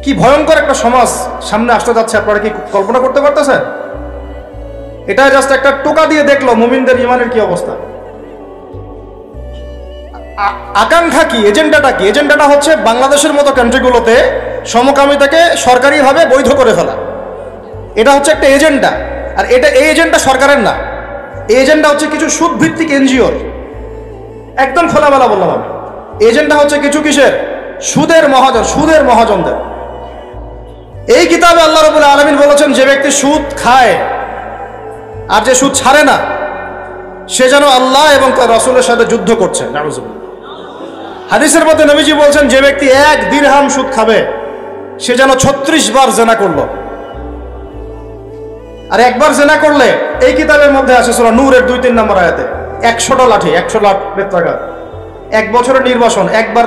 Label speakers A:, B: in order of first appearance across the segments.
A: কি ভয়ঙ্কর একটা সমাজ সামনে আসতে যাচ্ছে, আপনারা কি কল্পনা করতে পারতেছেন? এটা জাস্ট একটা টোকা দিয়ে দেখলো মুমিনদের ইমানের কি অবস্থা। আকাঙ্ক্ষা কি, এজেন্ডাটা কি? এজেন্ডাটা হচ্ছে বাংলাদেশের মতো কান্ট্রিগুলোতে সমকামিতাকে সরকারিভাবে বৈধ করে ফেলা। এটা হচ্ছে একটা এজেন্ডা। আর এই এজেন্ডা সরকারের না, এই এজেন্ডা হচ্ছে কিছু সুদ ভিত্তিক এনজিওর। একদম খোলামেলা বললাম আমি, এজেন্ডা হচ্ছে কিছু কিসের? সুদের মহাজনদের। এই কিতাবে আল্লাহ রাব্বুল আলামিন বলেছেন, যে ব্যক্তি সুদ খায় আর যে সুদ ছাড়ে না, সে যেন আল্লাহ এবং তার রাসূলের সাথে যুদ্ধ করছে। নাউযুবিল্লাহ। হাদিসের মধ্যে নবীজি বলছেন, যে ব্যক্তি 1 দিরহাম সুদ খাবে সে যেন 36 বার জিনা করলো। আর একবার জিনা করলে, এই কিতাবের মধ্যে আছে সূরা নূরের 2-3 নম্বর আয়াতে, 100টা লাঠি, 100 লাখ বেত্রাঘাত, 1 বছরের নির্বাসন। একবার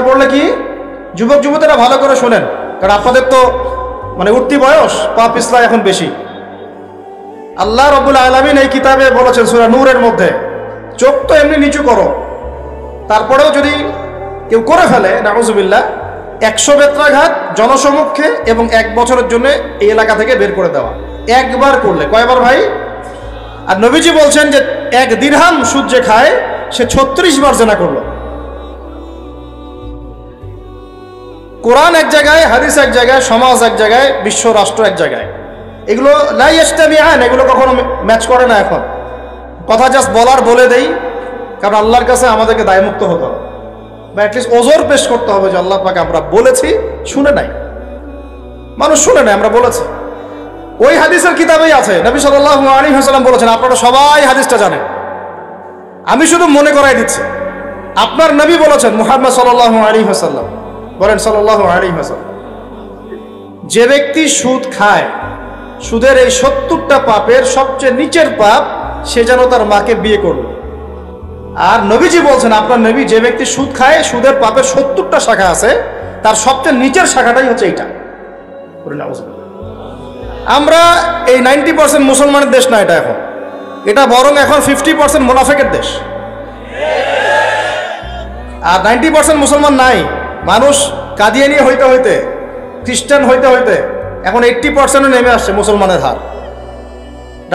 A: করলে কি? যুবক যুবতীরা ভালো করে শোনেন, কারণ আপনাদের তো উঠতি বয়স, পা পিছলা এখন বেশি। আল্লাহ রাব্বুল আলামিন এই কিতাবে বলেছেন সূরা নূরের মধ্যে, চোখ তো এমনি নিচু করো, তারপরেও যদি কেউ করে ফেলে, নাউযুবিল্লাহ, 100 বেত্রাঘাত জনসমক্ষে এবং 1 বছরের জন্য এই এলাকা থেকে বের করে দেওয়া। একবার করলে। কয়বার ভাই? আর নবীজি বলছেন যে 1 দিরহাম সুদ যে খায় সে 36 বার জিনা করলো। কোরআন এক জায়গায়, হাদিস এক জায়গায়, সমাজ এক জায়গায়, বিশ্ব রাষ্ট্র এক জায়গায়। এগুলো লা ইয়াস্তামিআন, এগুলো কখনো ম্যাচ করে না। এখন কথা জাস্ট বলে দেই, কারণ আল্লাহর কাছে আমাদেরকে দায়মুক্ত হতে হবে, বা অ্যাটলিস্ট ওজোর পেশ করতে হবে যে আল্লাহ পাক আমরা বলেছি, শুনে নাই, মানুষ শুনে নাই, আমরা বলেছি। ওই হাদিসের কিতাবেই আছে, নবী সাল্লাল্লাহু আলাইহি ওয়াসাল্লাম বলেছেন, আপনারা সবাই হাদিসটা জানেন, আমি শুধু মনে করাই দিচ্ছি। আপনার নবী বলেছেন, মুহাম্মদ সাল্লাল্লাহু আলাইহি ওয়াসাল্লাম বলেন, সাল্লাল্লাহু আলাইহি ওয়াসাল্লাম, যে ব্যক্তি সুদ খায়, সুদের এই 70টা পাপের সবচেয়ে নিচের পাপ, সে যেন তার মাকে বিয়ে করলো। আর নবীজি বলছেন, আপনার নবী, যে ব্যক্তি সুদ খায়, সুদের পাপের 70টা শাখা আছে, তার সবচেয়ে নিচের শাখাটাই হচ্ছে এইটা। আমরা এই 90% মুসলমানের দেশ না এটা বরং এখন 50% মুনাফিকের দেশ। আর 90% মুসলমান নাই। মানুষ কাদিয়ানি হইতে খ্রিস্টান হইতে এখন 80% নেমে আসছে মুসলমানের হার।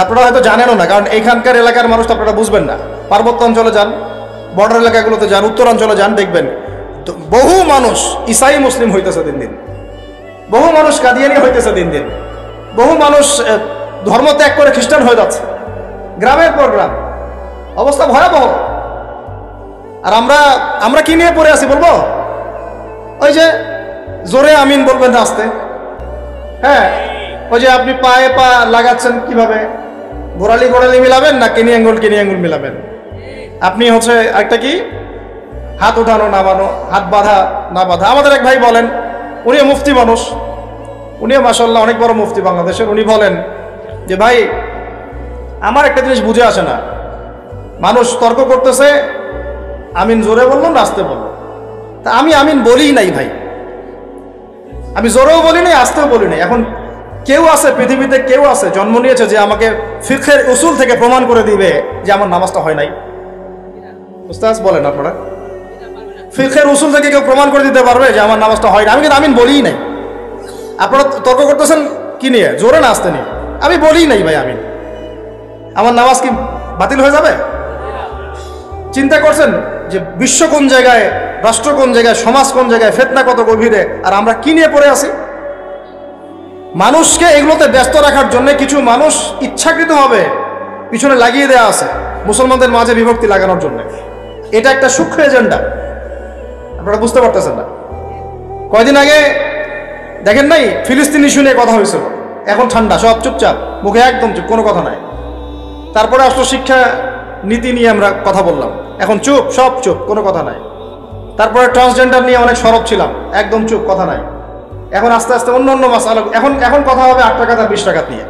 A: আপনারা হয়তো জানেনও না, কারণ এইখানকার এলাকার মানুষ তো আপনারা বুঝবেন না। পার্বত্য অঞ্চলে যান, বর্ডার এলাকাগুলোতে যান, উত্তরাঞ্চলে যান, দেখবেন বহু মানুষ ইসাই মুসলিম হইতেছে দিন দিন, বহু মানুষ কাদিয়ানি হইতেছে দিন দিন, বহু মানুষ ধর্ম ত্যাগ করে খ্রিস্টান হয়ে যাচ্ছে, গ্রামের পর গ্রাম। অবস্থা ভয়াবহ। আর আমরা কি নিয়ে পড়ে আছি বলবো? ওই যে জোরে আমিন বলবেন রাস্তে, হ্যাঁ, ওই যে আপনি পায়ে পা লাগাচ্ছেন কিভাবে, গোড়ালি মিলাবেন না কিনি আঙ্গুল মিলাবেন। আপনি হচ্ছে একটা কি, হাত উঠানো নামানো, হাত বাঁধা না বাঁধা। আমাদের এক ভাই বলেন, উনিও মুফতি মানুষ, উনিও মাশাআল্লাহ অনেক বড় মুফতি বাংলাদেশের। উনি বলেন যে, ভাই আমার একটা জিনিস বুঝে আসে না, মানুষ তর্ক করতেছে, আমিন জোরে বললো না আস্তে বললো, তা আমি আমিন বলি নাই ভাই, আমি জোরেও বলি নাই আস্তেও বলি নাই। এখন কেউ আছে পৃথিবীতে, কেউ আছে জন্ম নিয়েছে যে আমাকে ফিকহের উসুল থেকে প্রমাণ করে দিবে যে আমার নামাজটা হয় নাই? উস্তাদ বলেন আপনারা, ফিকহের উসুল থেকে কেউ প্রমাণ করে দিতে পারবে যে আমার নামাজটা হয় না? আমি কিন্তু আমিন বলিই নাই। আপনারা তর্ক করতেছেন কি নিয়ে, জোরে না আসতে নিয়ে? আমি বলিই নাই ভাই আমিন। আমার নামাজ কি বাতিল হয়ে যাবে? চিন্তা করছেন যে বিশ্ব কোন জায়গায়, রাষ্ট্র কোন জায়গায়, সমাজ কোন জায়গায়, ফিতনা কত গভীরে, আর আমরা কি নিয়ে পড়ে আছি? মানুষকে এগুলোতে ব্যস্ত রাখার জন্য কিছু মানুষ ইচ্ছাকৃতভাবে পিছনে লাগিয়ে দেওয়া আছে, মুসলমানদের মাঝে বিভক্তি লাগানোর জন্য। এটা একটা সূক্ষ্ম এজেন্ডা, আপনারা বুঝতে পারতেছেন না। কয়দিন আগে দেখেন নাই, ফিলিস্তিন ইস্যু নিয়ে কথা হয়েছিল, এখন ঠান্ডা, সব চুপচাপ, মুখে একদম চুপ, কোনো কথা নাই। তারপরে আসলো শিক্ষা নীতি নিয়ে আমরা কথা বললাম, এখন চুপ, সব চুপ, কোনো কথা নাই। তারপরে ট্রান্সজেন্ডার নিয়ে অনেক সরব ছিলাম, একদম চুপ, কথা নাই। এখন আস্তে আস্তে অন্য মাসালা, এখন কথা হবে 8 টাকা আর 20 টাকা নিয়ে।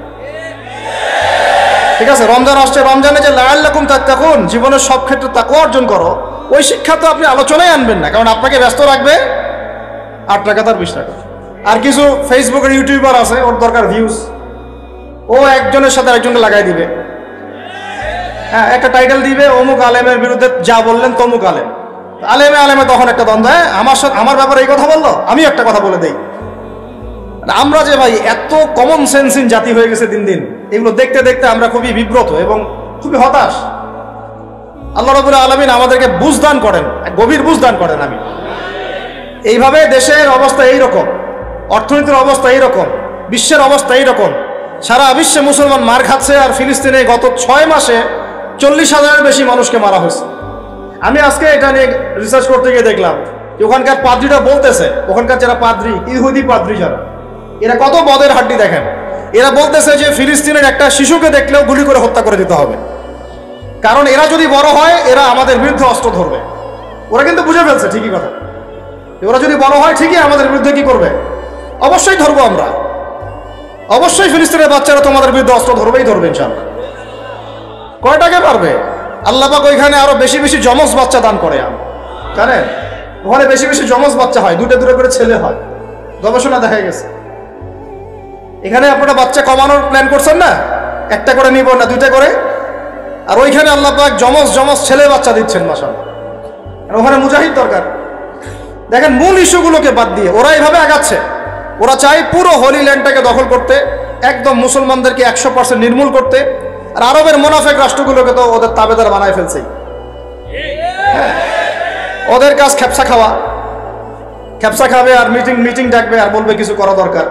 A: ঠিক আছে, রমজান আসছে, রমজানে যে লাআল্লাকুম তাত্তাকুন, জীবনের সব ক্ষেত্রে তাকওয়া অর্জন করো, ওই শিক্ষা তো আপনি আলোচনায় আনবেন না, কারণ আপনাকে ব্যস্ত রাখবে 8 টাকা আর 20 টাকা। আর কিছু ফেসবুকের ইউটিউবার আছে, ওর দরকার ভিউজ, ও একজনের সাথে একজনকে লাগাই দিবে, হ্যাঁ, একটা টাইটেল দিবে, অমুক আলেমের বিরুদ্ধে যা বললেন তমুক আলেম, আলেমে আলেমে তখন একটা দ্বন্দ্ব, আমার সাথে আমার ব্যাপারে এই কথা বললো, আমি একটা কথা বলে দেই। আমরা যে ভাই এত কমন সেন্সিং জাতি হয়ে গেছে দিন দিন, এগুলো দেখতে দেখতে আমরা খুবই বিব্রত এবং খুবই হতাশ। আল্লাহ রাব্বুল আলামিন আমাদেরকে বুঝদান করেন, গভীর বুঝদান করেন। আমি এইভাবে দেশের অবস্থা এইরকম, অর্থনীতির অবস্থা এইরকম, বিশ্বের অবস্থা এইরকম, সারা বিশ্বে মুসলমান মার খাচ্ছে। আর ফিলিস্তিনে গত 6 মাসে 40,000-এর বেশি মানুষকে মারা হয়েছে। আমি আজকে এটা নিয়ে রিসার্চ করতে গিয়ে দেখলাম যে ওখানকার পাদ্রীরা বলতেছে, ওখানকার যারা পাদ্রী, ইহুদি পাদ্রী যারা, এরা কত বদের হাড্ডি দেখেন। এরা বলতেছে যে ফিলিস্তিনের একটা শিশুকে দেখলেও গুলি করে হত্যা করে দিতে হবে, কারণ এরা যদি বড় হয় এরা আমাদের বিরুদ্ধে অস্ত্র ধরবে। ওরা কিন্তু বুঝে ফেলছে ঠিকই কথা, ওরা যদি বড় হয় ঠিকই আমাদের বিরুদ্ধে কি করবে, অবশ্যই ধরবো আমরা, অবশ্যই ফিলিস্তিনের বাচ্চারা তোমাদের বিরুদ্ধে অস্ত্র ধরবেই ধরবে ইনশাআল্লাহ। কয়টাকে পারবে? আল্লাহ পাক ওইখানে আরো বেশি বেশি যমজ বাচ্চা দান করে, জানেন ওখানে বেশি বেশি যমজ বাচ্চা হয়, দুটো দুটো করে ছেলে হয়, গবেষণা দেখা গেছে। এখানে আপনারা বাচ্চা কমানোর প্ল্যান করছেন না, একটা করে নিব না 2টা করে, আর ওইখানে আল্লাহ পাক যমজ যমজ ছেলে বাচ্চা দিচ্ছেন মাশাআল্লাহ। আর ওখানে মুজাহিদ দরকার। দেখেন মূল ইস্যুগুলোকে বাদ দিয়ে ওরা এইভাবে আগাচ্ছে। ওরা চায় পুরো হোলি ল্যান্ডটাকে দখল করতে, একদম মুসলমানদেরকে 100% নির্মূল করতে। আর আরবের মুনাফিক রাষ্ট্রগুলোকে তো ওদের তাবেদার বানায় ফেলছে। ওদের কাজ খেপসা খাওয়া, খেপসা খাবে আর মিটিং ডাকবে আর বলবে কিছু করা দরকার।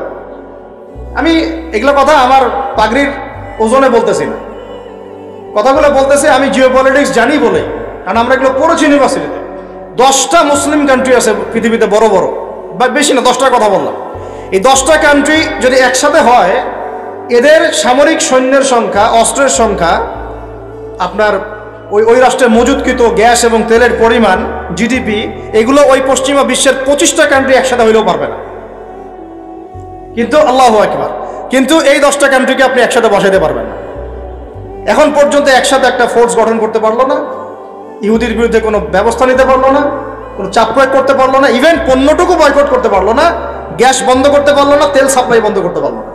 A: আমি এগুলো কথা আমার পাগড়ির ওজনে বলতেছি না, কথাগুলো বলতেছি আমি জিওপলিটিক্স জানি বলে, কারণ আমরা এগুলো পড়েছি ইউনিভার্সিটিতে। 10টা মুসলিম কান্ট্রি আছে পৃথিবীতে, বড় বড়, বা বেশি না 10টার কথা বললাম। এই 10টা কান্ট্রি যদি একসাথে হয়, এদের সামরিক সৈন্যের সংখ্যা, অস্ত্রের সংখ্যা, আপনার ওই রাষ্ট্রের মজুদকৃত গ্যাস এবং তেলের পরিমাণ, জিডিপি, এগুলো ওই পশ্চিমা বিশ্বের 25টা কান্ট্রি একসাথে হইলেও পারবে না। কিন্তু আল্লাহু আকবার, কিন্তু এই 10টা কান্ট্রিকে আপনি একসাথে বসাইতে পারবেন না। এখন পর্যন্ত একসাথে একটা ফোর্স গঠন করতে পারলো না, ইহুদির বিরুদ্ধে কোনো ব্যবস্থা নিতে পারলো না, কোনো চাপ প্রয়োগ করতে পারলো না, ইভেন পণ্যটুকু বয়কট করতে পারলো না, গ্যাস বন্ধ করতে পারলো না, তেল সাপ্লাই বন্ধ করতে পারলো না।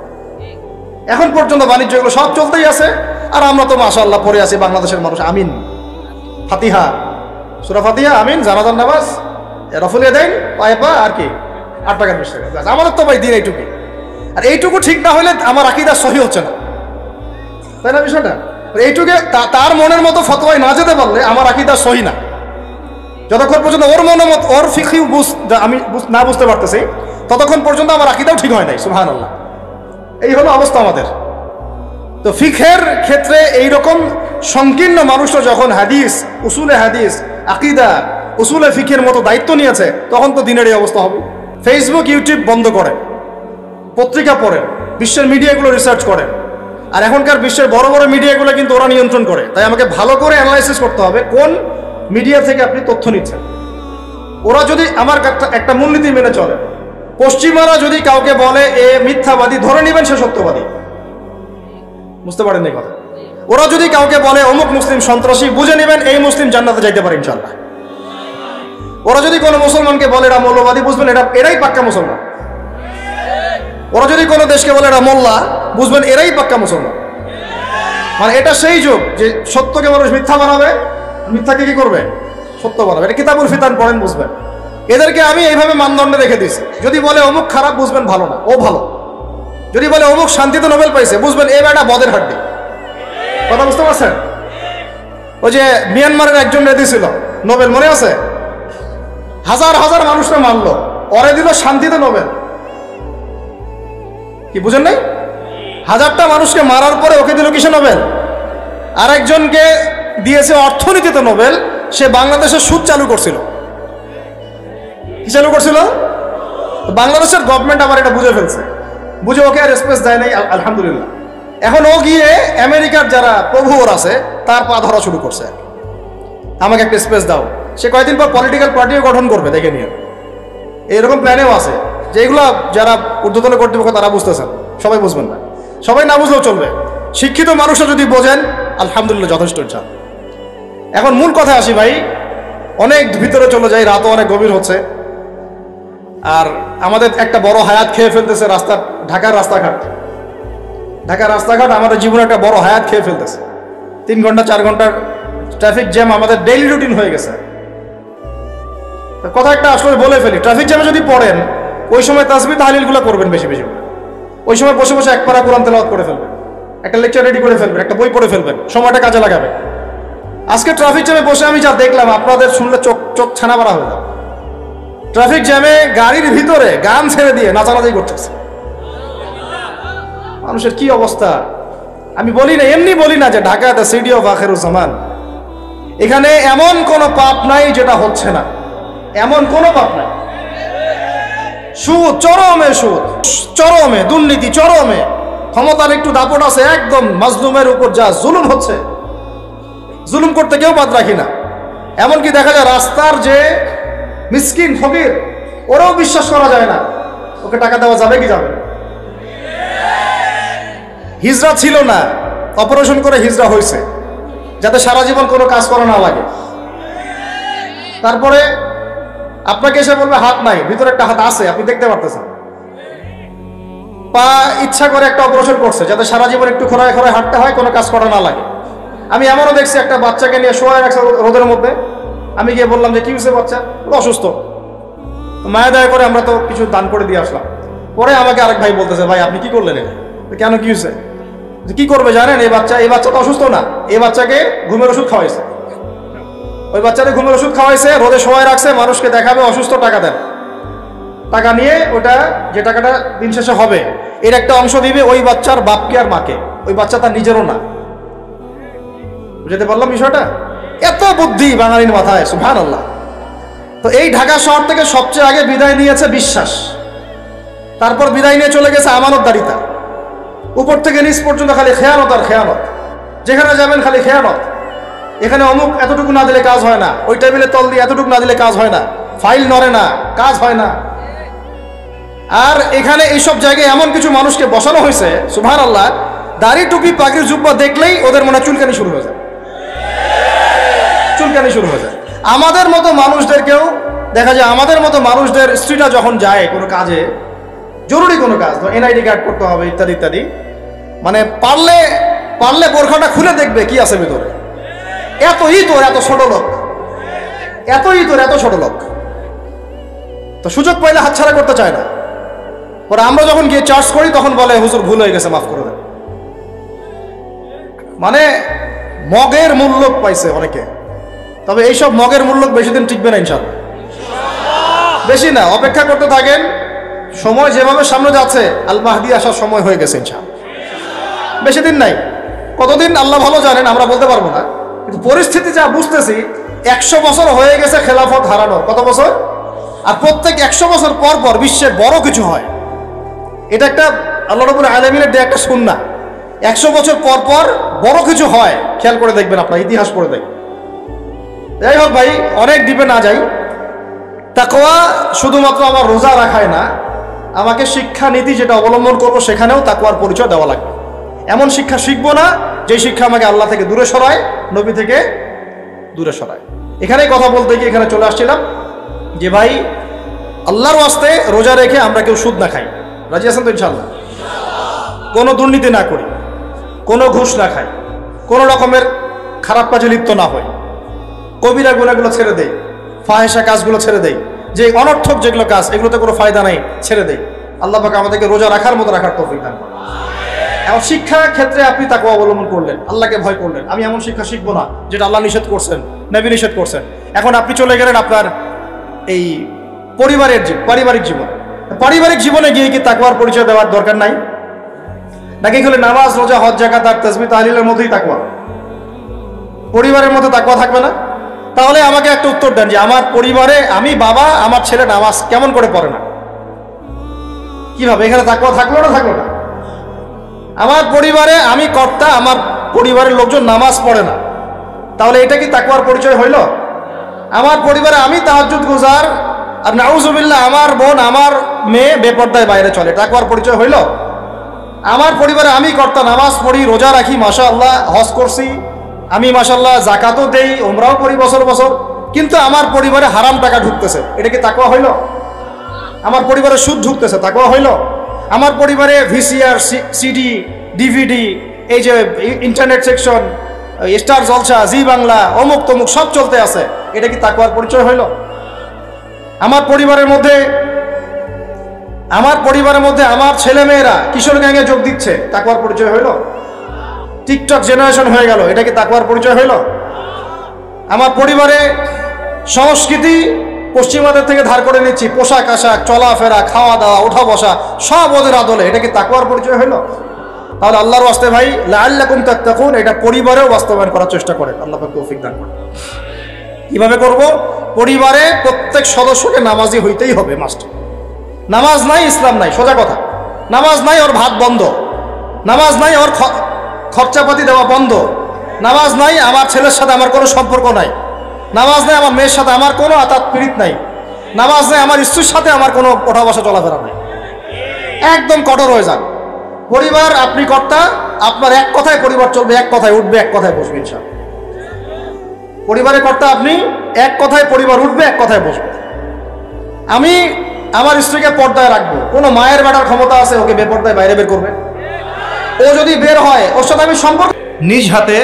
A: এখন পর্যন্ত বাণিজ্য এগুলো সব চলতেই আছে। আর আমরা তো মাশাআল্লাহ পড়ে আছি বাংলাদেশের মানুষ, আমিন, ফাতিহা, সূরা ফাতিহা, আমিন, জানাজার নামাজ, রফুলিয়া দেন পায়ে পা, আর কি 8 টাকার 20 টাকা। আমাদের তো ভাই দিন এইটুকু, আর এইটুকু ঠিক না হলে আমার আকীদা সহি হচ্ছে না, তাই না বিষয়টা? এইটুকু তার মনের মতো ফতোয়ায় না যেতে পারলে আমার আকীদা সহি না। যতক্ষণ পর্যন্ত ওর মনের মতো, ওর ফিকহি আমি না বুঝতে পারতেছি, ততক্ষণ পর্যন্ত আমার আকীদাও ঠিক হয় নাই। সুবহানাল্লাহ, এই হলো অবস্থা আমাদের। তো ফিকহের ক্ষেত্রে এইরকম সংকীর্ণ মানুষরা যখন হাদিস, উসুলে হাদিস, আকীদা, উসুলে ফিকহের মতো দায়িত্ব নিয়েছে, তখন তো দিনের এই অবস্থা হবে। ফেসবুক, ইউটিউব বন্ধ করেন, পত্রিকা পড়েন, বিশ্বের মিডিয়াগুলো রিসার্চ করেন। আর এখনকার বিশ্বের বড় বড় মিডিয়াগুলো কিন্তু ওরা নিয়ন্ত্রণ করে। তাই আমাকে ভালো করে অ্যানালাইসিস করতে হবে কোন মিডিয়া থেকে আপনি তথ্য নিচ্ছেন। ওরা যদি আমার একটা মূলনীতি মেনে চলে, পশ্চিমারা যদি কাউকে বলে এ মিথ্যাবাদী, ধরে নেবেন সে সত্যবাদী। বুঝতে পারেন এই কথা? ওরা যদি কাউকে বলে অমুক মুসলিম সন্ত্রাসী, বুঝে নেবেন এই মুসলিম জান্নাতে যাইতে পারে ইনশাআল্লাহ। ওরা যদি কোনো মুসলমানকে বলে এরা মৌলবাদী, বুঝবেন এরাই পাক্কা মুসলমান। ওরা যদি কোনো দেশকে বলে এরা মোল্লা, বুঝবেন এরাই পাক্কা মুসলমান। মানে এটা সেই যুগ যে সত্যকে মানুষ মিথ্যা বানাবে, মিথ্যাকে কি করবে, সত্য বানাবে। এটা কিতাবুল ফিতান পড়েন, বুঝবেন। এদেরকে আমি এইভাবে মানদণ্ডে রেখে দিয়েছি। যদি বলে অমুক খারাপ, বুঝবেন ভালো না, ও ভালো। যদি বলে অমুক শান্তিতে নোবেল পাইছে, বুঝবেন এ বেটা বদের হাড্ডি। কথা বুঝতে পারছেন? ওই যে মিয়ানমারের একজন রেদি ছিল নোবেল, মনে আছে? হাজার হাজার মানুষরা মানলো, ওরে দিল শান্তিতে নোবেল। কি বুঝেন নাই? 1000টা মানুষকে মারার পরে ওকে দিল কিসে নোবেল? আর একজনকে দিয়েছে অর্থনীতিতে নোবেল, সে বাংলাদেশের সুদ চালু করছিল। কি চালু করছিল? বাংলাদেশের গভর্নমেন্ট আবার এটা বুঝে ফেলছে, বুঝে ওকে আর স্পেস দেয় নাই, আলহামদুলিল্লাহ। এখন ও গিয়ে আমেরিকার যারা প্রভুর আছে তার পা ধরা শুরু করছে, আমাকে একটা স্পেস দাও। সে কয়েকদিন পর পলিটিক্যাল পার্টিও গঠন করবে, দেখে নিয়ে। এরকম প্ল্যানেও আছে, যে এগুলো যারা ঊর্ধ্বতন কর্তৃপক্ষ তারা বুঝতেছেন, সবাই বুঝবেন না, সবাই না বুঝলেও চলবে। শিক্ষিত মানুষরা যদি বোঝেন আলহামদুলিল্লাহ, যথেষ্ট ইনশাআল্লাহ। এখন মূল কথা আসি ভাই, অনেক ভিতরে চলে যাই, রাতও অনেক গভীর হচ্ছে। আর আমাদের একটা বড় হায়াত খেয়ে ফেলতেছে ঢাকার রাস্তাঘাট আমাদের জীবনে একটা বড় হায়াত খেয়ে ফেলতেছে। 3 ঘন্টা 4 ঘন্টার ট্রাফিক জ্যাম আমাদের ডেইলি রুটিন হয়ে গেছে। কথা একটা আসলে বলে ফেলি, ট্রাফিক জ্যামে যদি পড়েন ওই সময় তাসবিহ তাহলিলগুলো করবেন বেশি বেশি। ওই সময় বসে বসে এক পারা কোরআন তেলাওয়াত করে ফেলবেন, একটা লেকচার রেডি করে ফেলবেন, একটা বই পড়ে ফেলবেন, সময়টা কাজে লাগাবেন। আজকে ট্রাফিক জ্যামে বসে আমি যা দেখলাম আপনাদের শুনলে চোখ চোখ ছানা পাড়া হয়ে যাবে। ট্রাফিক জ্যামে গাড়ির ভিতরে গান ছেড়ে দিয়ে নাচানাচি করতেছে। মানুষের কি অবস্থা! আমি বলি না, এমনি বলি না যে Dhaka the city of Akhiruzzaman, এখানে এমন কোনো পাপ নাই যেটা হচ্ছে না, এমন কোনো পাপ নাই। সুদ চরমে, সুদ চরমে, দুর্নীতি চরমে, ক্ষমতার একটু দাপট আছে, একদম মাজলুমের উপর যা জুলুম হচ্ছে, জুলুম করতে কেউ বাদ রাখি না। এমনকি দেখা যায় রাস্তার যে মিসকিন ফকির, ওরাও বিশ্বাস করা যায় না ওকে টাকা দেওয়া যাবে কি যাবে। হিজরা ছিল না, অপারেশন করে হিজরা হয়েছে যাতে সারা জীবন কোনো কাজ করা না লাগে। তারপরে আপনাকে এসে বলবে হাত নাই, ভিতরে একটা হাত আছে, আপনি দেখতে পারতেছেন। পা ইচ্ছা করে একটা অপারেশন করছে যাতে সারা জীবন একটু খোঁড়ায় খোঁড়ায় হাঁটতে হয়, কোনো কাজ করা না লাগে। আমি এমনও দেখছি একটা বাচ্চাকে নিয়ে শোয়া রাখছে রোদের মধ্যে, আমি গিয়ে বললাম যে কি হয়েছে বাচ্চা, অসুস্থ। মায়া দয়া করে আমরা তো কিছু দান করে দিয়ে আসলাম। পরে আমাকে আরেক ভাই বলতেছে, ভাই আপনি কি করলেন, কেন কি হয়েছে? কি করবে জানেন, এই বাচ্চা তো অসুস্থ না, এই বাচ্চাকে ঘুমের ওষুধ খাওয়াইছে। ওই বাচ্চাদের ঘুমের ওষুধ খাওয়াইছে, রোদে শোয়া রাখছে, মানুষকে দেখাবে অসুস্থ, টাকা দেন। টাকা নিয়ে ওটা যে টাকাটা দিন শেষে হবে এর একটা অংশ দিবে ওই বাচ্চার বাপকে আর মাকে, ওই বাচ্চা তার নিজেরও না। বুঝতে পারলাম বিষয়টা? এত বুদ্ধি বাঙালির মাথায়, সুবহানাল্লাহ। তো এই ঢাকা শহর থেকে সবচেয়ে আগে বিদায় নিয়েছে বিশ্বাস, তারপর বিদায় নিয়ে চলে গেছে আমানতদারিতা। উপর থেকে নিচ পর্যন্ত খালি খেয়ানত আর খেয়ানত, যেখানে যাবেন খালি খেয়ানত। এখানে অমুক এতটুকু না দিলে কাজ হয় না, ওই টেবিলের তল দিয়ে এতটুকু না দিলে কাজ হয় না, ফাইল নড়ে না, কাজ হয় না। আর এখানে এইসব জায়গায় এমন কিছু মানুষকে বসানো হয়েছে, সুবহানাল্লাহ, দাড়ি টুপি পাগড়ি জুব্বা দেখলেই ওদের মনে চুলকানি শুরু হয়ে যায়, চুলকানি শুরু হয়ে যায়। আমাদের মতো মানুষদেরকেও দেখা যায়, আমাদের মতো মানুষদের স্ত্রীরা যখন যায় কোনো কাজে, জরুরি কোনো কাজ, এনআইডি কার্ড করতে হবে ইত্যাদি ইত্যাদি, মানে পারলে বোরখাটা খুলে দেখবে কি আছে ভিতরে। এত ইতর, এত ছোট লোক, এত ইতর, এত ছোট লোক, তো সুযোগ পাইলে হাতছাড়া করতে চায় না। পরে আমরা যখন গিয়ে চার্জ করি তখন বলে হুজুর ভুল হয়ে গেছে, মাফ করে দেন। মানে মগের মূল্য পাইছে অনেকে, তবে এইসব মগের মূল্য বেশি দিন টিকবে না ইনশাআল্লাহ, বেশি না। অপেক্ষা করতে থাকেন, সময় যেভাবে সামনে যাচ্ছে আল মাহদি আসার সময় হয়ে গেছে ইনশাআল্লাহ, বেশি দিন নাই। কতদিন আল্লাহ ভালো জানেন, আমরা বলতে পারবো না। কিন্তু পরিস্থিতি যা বুঝতেছি, 100 বছর হয়ে গেছে খেলাফত হারানো, কত বছর? আর প্রত্যেক 100 বছর পর পর বিশ্বের বড় কিছু হয়। এটা একটা আল্লাহ রাব্বুল আলামিনের দেয়া একটা সুন্নাহ। 100 বছর পর পর বড় কিছু হয়, খেয়াল করে দেখবেন, আপনার ইতিহাস পড়ে দেখবেন। যাই হোক ভাই, অনেক ডিপে না যাই। তাকওয়া শুধুমাত্র আমার রোজা রাখায় না, আমাকে শিক্ষা নীতি যেটা অবলম্বন করবো সেখানেও তাকওয়ার পরিচয় দেওয়া লাগবে। এমন শিক্ষা শিখবো না যে শিক্ষা আমাকে আল্লাহ থেকে দূরে সরায়, নবী থেকে দূরে সরায়। এখানেই কথা বলতে গিয়ে এখানে চলে আসছিলাম যে ভাই, আল্লাহর ওয়াস্তে রোজা রেখে আমরা কেউ সুদ না খাই, রাজি আছেন তো ইনশাআল্লাহ? কোনো দুর্নীতি না করি, কোনো ঘুষ না খাই, কোনো রকমের খারাপ কাজে লিপ্ত না হই, কবিরা গুনাহগুলো ছেড়ে দেই, ফাহেসা কাজগুলো ছেড়ে দেই, যে অনর্থক যেগুলো কাজ এগুলোতে কোনো ফায়দা নাই ছেড়ে দেই। আল্লাহ পাক আমাদেরকে রোজা রাখার মতো রাখার তৌফিক দান করেন। এখন শিক্ষা ক্ষেত্রে আপনি তাকওয়া অবলম্বন করলেন, আল্লাহকে ভয় করলেন, আমি এমন শিক্ষা শিখবো না যেটা আল্লাহ নিষেধ করছেন, নবী নিষেধ করছেন। এখন আপনি চলে গেলেন আপনার এই পারিবারিক জীবন। পারিবারিক জীবনে গিয়ে কি তাকওয়ার পরিচয় দেওয়ার দরকার নাই? নাকি হলে নামাজ, রোজা, হজ, যাকাত আর তাসবিহ তাহলিলের মধ্যেই তাকওয়া, পরিবারের মধ্যে তাকওয়া থাকবে না? তাহলে আমাকে একটা উত্তর দেন যে আমার পরিবারে আমি বাবা, আমার ছেলে নামাজ কেমন করে পড়ে না, কিভাবে? এখানে তাকওয়া থাকলো না থাকলো না? আমার পরিবারে আমি কর্তা, আমার পরিবারের লোকজন নামাজ পড়ে না, তাহলে এটা কি তাকওয়ার পরিচয় হইল? আমার পরিবারে আমি তাহাজ্জুদ গুজার আর নাউজুবিল্লাহ আমার বোন, আমার মেয়ে বেপর্দায় বাইরে চলে, তাকওয়ার পরিচয় হইল? আমার পরিবারে আমি কর্তা, নামাজ পড়ি, রোজা রাখি, মাশাআল্লাহ, হজ করছি আমি, মাশাআল্লাহ, যাকাতও দেই, উমরাও করি বছর বছর, কিন্তু আমার পরিবারে হারাম টাকা ঢুকতেছে, এটা কি তাকওয়া হইল? আমার পরিবারে সুদ ঢুকতেছে, তাকওয়া হইল? আমার পরিবারে ভিসিআর, সিডি, ডিভিডি, এই যে ইন্টারনেট সেকশন, স্টার জলসা, জি বাংলা, অমুক তমুক সব চলতে আছে, এটা কি তাকওয়ার পরিচয় হইল? আমার পরিবারের মধ্যে আমার ছেলে মেয়েরা কিশোর গ্যাংয়ে যোগ দিচ্ছে, তাকওয়ার পরিচয় হইল? টিকটক জেনারেশন হয়ে গেল, এটা কি তাকওয়ার পরিচয় হইল? আমার পরিবারে সংস্কৃতি পশ্চিমাদের থেকে ধার করে নিচ্ছি, পোশাক আশাক, চলাফেরা, খাওয়া দাওয়া, ওঠা বসা সব ওদের আদলে, এটা কি তাকওয়ার পরিচয় হইল? তাহলে আল্লাহর ওয়াস্তে ভাই, লাআল্লাকুম তাত্তাকুন, এটা পরিবারেও বাস্তবায়ন করার চেষ্টা করেন। আল্লাহ পাক তৌফিক দান করেন। কিভাবে করব? পরিবারে প্রত্যেক সদস্যকে নামাজি হইতেই হবে, মাস্ট। নামাজ নাই ইসলাম নাই, সোজা কথা। নামাজ নাই ওর ভাত বন্ধ, নামাজ নাই ওর খরচাপাতি দেওয়া বন্ধ, নামাজ নাই আমার ছেলের সাথে আমার কোনো সম্পর্ক নাই, নামাজ নাই আমার মেয়ের সাথে আমার কোনো আতাত পীড়িত নাই, নামাজ নাই আমার স্ত্রীর সাথে আমার কোনো ওঠা বসা চলাফেরা নাই। একদম কঠোর হয়ে যান। পরিবার আপনি কর্তা, আপনার এক কথায় পরিবার চলবে, এক কথায় উঠবে, এক কথায় বসবে। ইনশাআল্লাহ পরিবারের কর্তা আপনি, এক কথায় পরিবার উঠবে, এক কথায় বসবে। আমি আমার স্ত্রীকে পর্দায় রাখবো, কোনো মায়ের বেটার ক্ষমতা আছে ওকে বেপর্দায় বাইরে বের করবে? ও যদি বের হয় ওর সাথে আমি সম্পর্ক, নিজ হাতে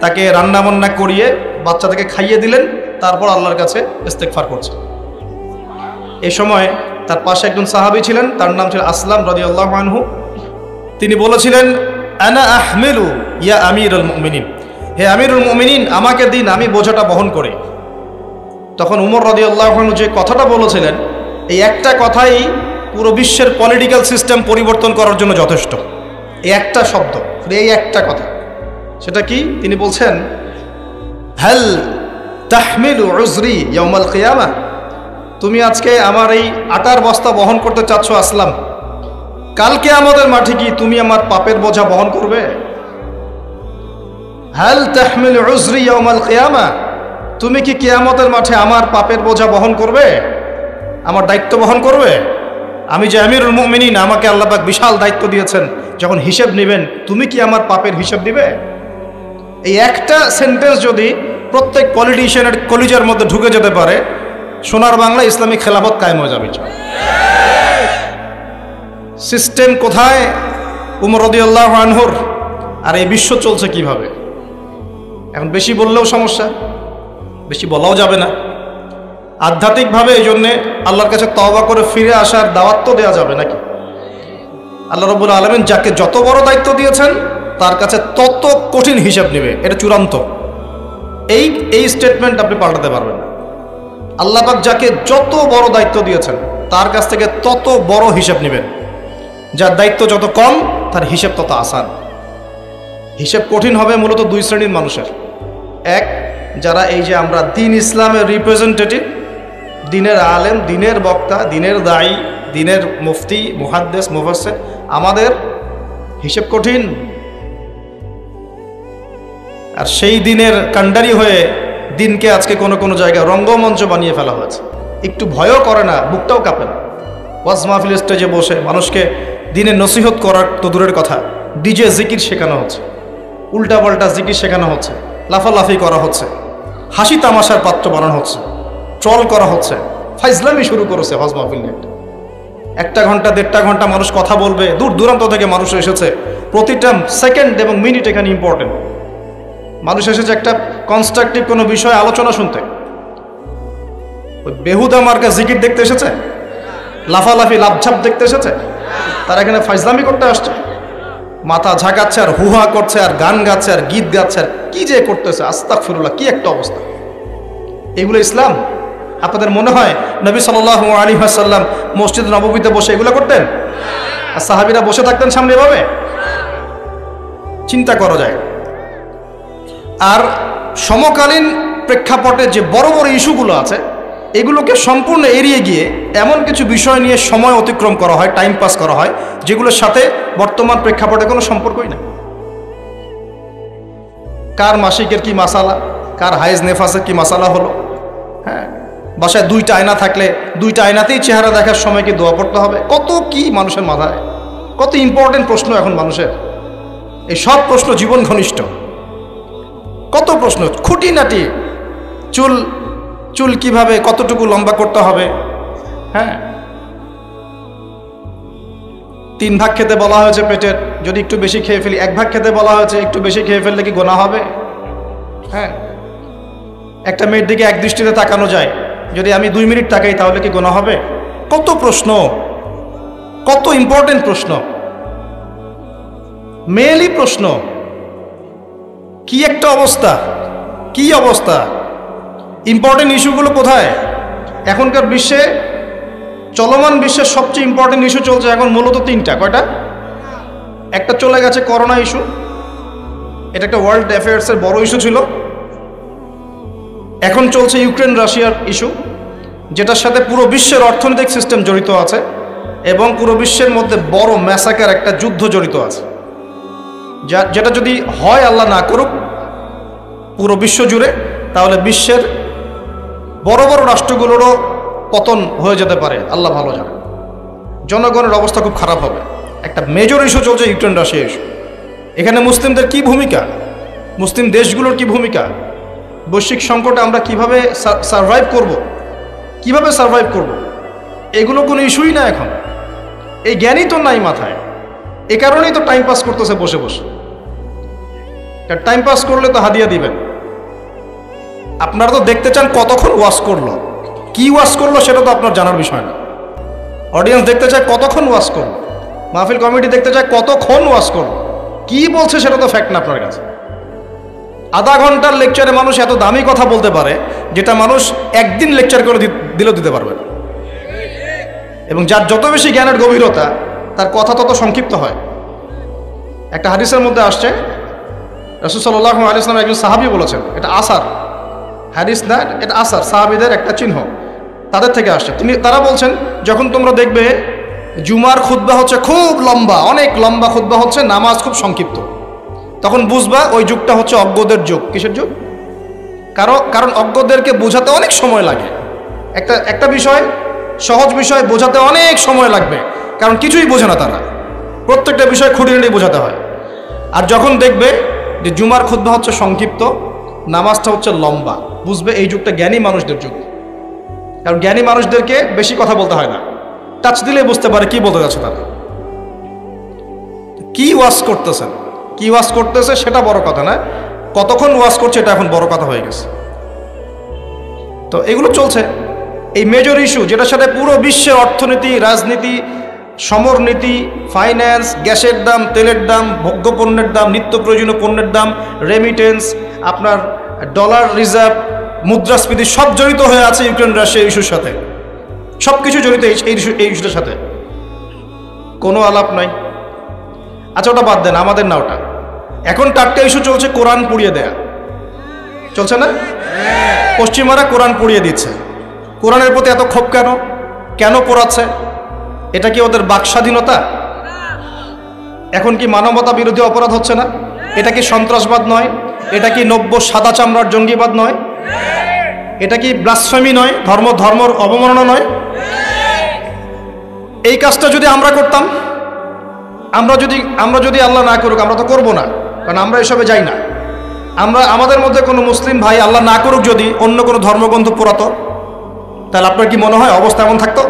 A: তাকে রান্না বান্না করিয়ে বাচ্চাটাকে খাইয়ে দিলেন, তারপর আল্লাহর কাছে ইস্তেগফার করছেন। এই সময় তার পাশে একজন সাহাবী ছিলেন, তার নাম ছিল আসলাম রাদিয়াল্লাহু আনহু। তিনি বলেছিলেন, আনা আহমিলু ইয়া আমিরুল মুমিনিন, হে আমিরুল মুমিনিন, আমাকে দিন, আমি বোঝাটা বহন করি। তখন উমর রাদিয়াল্লাহু আনহু যে কথাটা বলেছিলেন, এই একটা কথাই পুরো বিশ্বের পলিটিক্যাল সিস্টেম পরিবর্তন করার জন্য যথেষ্ট। এই একটা শব্দ, এই একটা কথা। সেটা কি? তিনি বলছেন, হাল তাহমিলু উজরি ইয়াউমাল কিয়ামা, তুমি আজকে আমার এই আটার বস্তা বহন করতে চাচ্ছ আসলাম, কালকে আমাদের মাঠে কি তুমি আমার পাপের বোঝা বহন করবে? হাল তাহমিলু উজরি ইয়াউমাল কিয়ামা, তুমি কি কিয়ামতের মাঠে আমার পাপের বোঝা বহন করবে, আমার দায়িত্ব বহন করবে? আমি যে আমিরুল মুমিনিন, আমাকে আল্লাহ পাক বিশাল দায়িত্ব দিয়েছেন, যখন হিসেব নেবেন তুমি কি আমার পাপের হিসেব দিবে? এই একটা সেন্টেন্স যদি প্রত্যেক পলিটিশিয়ানের কলিজার মধ্যে ঢুকে যেতে পারে, সোনার বাংলা ইসলামিক খেলাফত কায়েম হয়ে যাবে। সিস্টেম কোথায়? উমর রাদিয়াল্লাহু আনহুর। আর এই বিশ্ব চলছে কিভাবে? এখন বেশি বললেও সমস্যা, বেশি বলাও যাবে না। আধ্যাত্মিকভাবে এই জন্যে আল্লাহর কাছে তওবা করে ফিরে আসার দাওয়াত তো দেওয়া যাবে নাকি? আল্লাহ রাব্বুল আলামিন যাকে যত বড় দায়িত্ব দিয়েছেন তার কাছে তত কঠিন হিসাব নেবে, এটা চূড়ান্ত। এই স্টেটমেন্ট আপনি পাল্টাতে পারবেন না। আল্লাহ পাক যাকে যত বড় দায়িত্ব দিয়েছেন তার কাছ থেকে তত বড় হিসাব নেবেন। যার দায়িত্ব যত কম তার হিসাব তত আসান। হিসাব কঠিন হবে মূলত দুই শ্রেণীর মানুষের। এক, যারা এই যে আমরা দিন ইসলামের রিপ্রেজেন্টেটিভ, দিনের আলেম, দিনের বক্তা, দিনের দায়ী, দিনের মুফতি, মুহাদ্দিস, মুফাসসির, আমাদের হিসাব কঠিন। আর সেই দিনের কাণ্ডারি হয়ে দিনকে আজকে কোনো কোনো জায়গায় রঙ্গমঞ্চ বানিয়ে ফেলা হয়েছে। একটু ভয়ও করে না, বুকটাও কাঁপে না। ওয়াজ মাহফিল স্টেজে বসে মানুষকে দিনের নসিহত করার তো দূরের কথা, ডিজে জিকির শেখানো হচ্ছে, উল্টাপাল্টা জিকির শেখানো হচ্ছে, লাফালাফি করা হচ্ছে, হাসি তামাশার পাত্র বানানো হচ্ছে, ট্রল করা হচ্ছে, ফাইজলামি শুরু করেছে ওয়াজ মাহফিল নিয়ে। একটা ঘন্টা, দেড়টা ঘন্টা মানুষ কথা বলবে, দূর দূরান্ত থেকে মানুষ এসেছে, প্রতিটা সেকেন্ড এবং মিনিট এখানে ইম্পর্টেন্ট। মানুষ এসেছে একটা কনস্ট্রাকটিভ কোনো বিষয়ে আলোচনা শুনতে। ওই বেহুদা মার্কা জিকির দেখতে এসেছে, লাফালাফি লাভঝাপ দেখতে এসেছে। তারা এখানে ফাইজলামি করতে আসছে, মাথা ঝাঁকাচ্ছে আর হুহা করছে আর গান গাচ্ছে আর গীত গাচ্ছে আর কি যে করতেছে, আস্তাগফিরুল্লাহ, কি একটা অবস্থা। এগুলো ইসলাম? আপনাদের মনে হয় নবী সাল্লাল্লাহু আলাইহি ওয়াসাল্লাম মসজিদ নববীতে বসে এগুলো করতেন? আর সাহাবীরা বসে থাকতেন সামনে এভাবে? চিন্তা করা যায়। আর সমকালীন প্রেক্ষাপটে যে বড় বড় ইস্যুগুলো আছে এগুলোকে সম্পূর্ণ এড়িয়ে গিয়ে এমন কিছু বিষয় নিয়ে সময় অতিক্রম করা হয়, টাইম পাস করা হয়, যেগুলোর সাথে বর্তমান প্রেক্ষাপটে কোনো সম্পর্কই না। কার মাসিকের কি মাসালা, কার হাইজ নেফাসের কি মাসালা হলো, হ্যাঁ, বাসায় দুইটা আয়না থাকলে দুইটা আয়নাতেই চেহারা দেখার সময় কি দোয়া পড়তে হবে, কত কি মানুষের মাথায়, কত ইম্পর্টেন্ট প্রশ্ন এখন মানুষের। এই সব প্রশ্ন জীবন ঘনিষ্ঠ, কত প্রশ্ন খুঁটিনাটি। চুল কিভাবে কতটুকু লম্বা করতে হবে, হ্যাঁ, 3 ভাগ খেতে বলা হয়েছে পেটের, যদি একটু বেশি খেয়ে ফেলি, 1 ভাগ খেতে বলা হয়েছে, একটু বেশি খেয়ে ফেললে কি গোনা হবে? হ্যাঁ, একটা মেয়ের দিকে এক দৃষ্টিতে তাকানো যায়, যদি আমি 2 মিনিট তাকাই তাহলে কি গোনা হবে? কত প্রশ্ন, কত ইম্পর্টেন্ট প্রশ্ন, মেইনলি প্রশ্ন। কি একটা অবস্থা, কি অবস্থা! ইম্পর্টেন্ট ইস্যুগুলো কোথায়? এখনকার বিশ্বে, চলমান বিশ্বের সবচেয়ে ইম্পর্টেন্ট ইস্যু চলছে এখন মূলত 3টা। কয়টা? একটা চলে গেছে করোনা ইস্যু, এটা একটা ওয়ার্ল্ড অ্যাফেয়ার্সের বড় ইস্যু ছিল। এখন চলছে ইউক্রেন রাশিয়ার ইস্যু, যেটার সাথে পুরো বিশ্বের অর্থনৈতিক সিস্টেম জড়িত আছে এবং পুরো বিশ্বের মধ্যে বড় ম্যাসাকার একটা যুদ্ধ জড়িত আছে, যেটা যদি হয়, আল্লাহ না করুক, পুরো বিশ্ব জুড়ে, তাহলে বিশ্বের বড় বড় রাষ্ট্রগুলোরও পতন হয়ে যেতে পারে, আল্লাহ ভালো জানে। জনগণের অবস্থা খুব খারাপ হবে। একটা মেজর ইস্যু চলছে ইউক্রেন রাশিয়া ইস্যু। এখানে মুসলিমদের কি ভূমিকা, মুসলিম দেশগুলোর কি ভূমিকা, বৈশ্বিক সংকটে আমরা কিভাবে সারভাইভ করব, কিভাবে সারভাইভ করব, এগুলো কোনো ইস্যুই না এখন। এই জ্ঞানই তো নাই মাথায়। এ কারণেই তো টাইম পাস করতেছে বসে বসে। টাইম পাস করলে তো হাদিয়া দিবেন। আপনারা তো দেখতে চান কতক্ষণ ওয়াজ করলো, কি ওয়াজ করলো সেটা তো আপনার জানার বিষয় না। অডিয়েন্স দেখতে চায় কতক্ষণ ওয়াজ করলো, মাহফিল কমিটি দেখতে চায় কতক্ষণ ওয়াজ করলো, কি বলছে সেটা তো ফ্যাক্ট না আপনার কাছে। আধা ঘন্টার লেকচারে মানুষ এত দামি কথা বলতে পারে যেটা মানুষ একদিন লেকচার করে দিলেও দিতে পারবে না। এবং যার যত বেশি জ্ঞানের গভীরতা, তার কথা তত সংক্ষিপ্ত হয়। একটা হাদিসের মধ্যে আসছে, রাসূল সাল্লাল্লাহু আলাইহি ওয়াসাল্লাম একজন সাহাবী বলেছেন, এটা আসার হাদিস না, এটা আসার, সাহাবীদের একটা চিহ্ন, তাদের থেকে আসছে। তারা বলছেন, যখন তোমরা দেখবে জুমার খুতবা হচ্ছে খুব লম্বা, অনেক লম্বা খুতবা হচ্ছে, নামাজ খুব সংক্ষিপ্ত, তখন বুঝবা ওই যুগটা হচ্ছে অজ্ঞদের যুগ। কিসের যুগ? কারণ অজ্ঞদেরকে বোঝাতে অনেক সময় লাগে। একটা বিষয়, সহজ বিষয় বোঝাতে অনেক সময় লাগবে, কারণ কিছুই বোঝে না তারা, প্রত্যেকটা বিষয় খুঁটিনাটি বোঝাতে হয়। আর যখন দেখবে যে জুমার খুতবা হচ্ছে সংক্ষিপ্ত, নামাজটা হচ্ছে লম্বা, বুঝবে এই যুগটা জ্ঞানী মানুষদের যুগ। কারণ জ্ঞানী মানুষদেরকে বেশি কথা বলতে হয় না, টাচ দিলে বুঝতে পারে কি বলতে যাচ্ছে তারা। কি ওয়াজ করতেছেন, কি ওয়াজ করতেছে সেটা বড় কথা না, কতক্ষণ ওয়াজ করছে এটা এখন বড় কথা হয়ে গেছে। তো এগুলো চলছে, এই মেজর ইস্যু যেটার সাথে পুরো বিশ্বের অর্থনীতি, রাজনীতি, সমরনীতি, ফাইন্যান্স, গ্যাসের দাম, তেলের দাম, ভোগ্য পণ্যের দাম, নিত্য প্রয়োজনীয় পণ্যের দাম, রেমিটেন্স, আপনার ডলার রিজার্ভ, মুদ্রাস্ফীতি, সব জড়িত হয়ে আছে ইউক্রেন রাশিয়া ইস্যুর সাথে। সব কিছু জড়িত এই ইস্যুটার সাথে, কোনো আলাপ নাই। আচ্ছা ওটা বাদ দেন, আমাদের না ওটা। এখন 4টা ইস্যু চলছে, কোরআন পুড়িয়ে দেয়া চলছে না? পশ্চিমারা কোরআন পুড়িয়ে দিচ্ছে। কোরআনের প্রতি এত ক্ষোভ কেন? কেন পোড়াচ্ছে? এটা কি ওদের বাক স্বাধীনতা? এখন কি মানবতা বিরোধী অপরাধ হচ্ছে না? এটা কি সন্ত্রাসবাদ নয়? এটা কি নব্য সাদা চামড়ার জঙ্গিবাদ নয়? এটা কি ব্লাসফেমি নয়? ধর্মর অবমাননা নয়? এই কাজটা যদি আমরা করতাম, আমরা যদি আল্লাহ না করুক, আমরা তো করবো না, কারণ আমরা এসবে যাই না। আমাদের মধ্যে কোনো মুসলিম ভাই আল্লাহ না করুক যদি অন্য কোনো ধর্মগ্রন্থ পোড়াতো, তাহলে আপনার কি মনে হয় অবস্থা এমন থাকতো?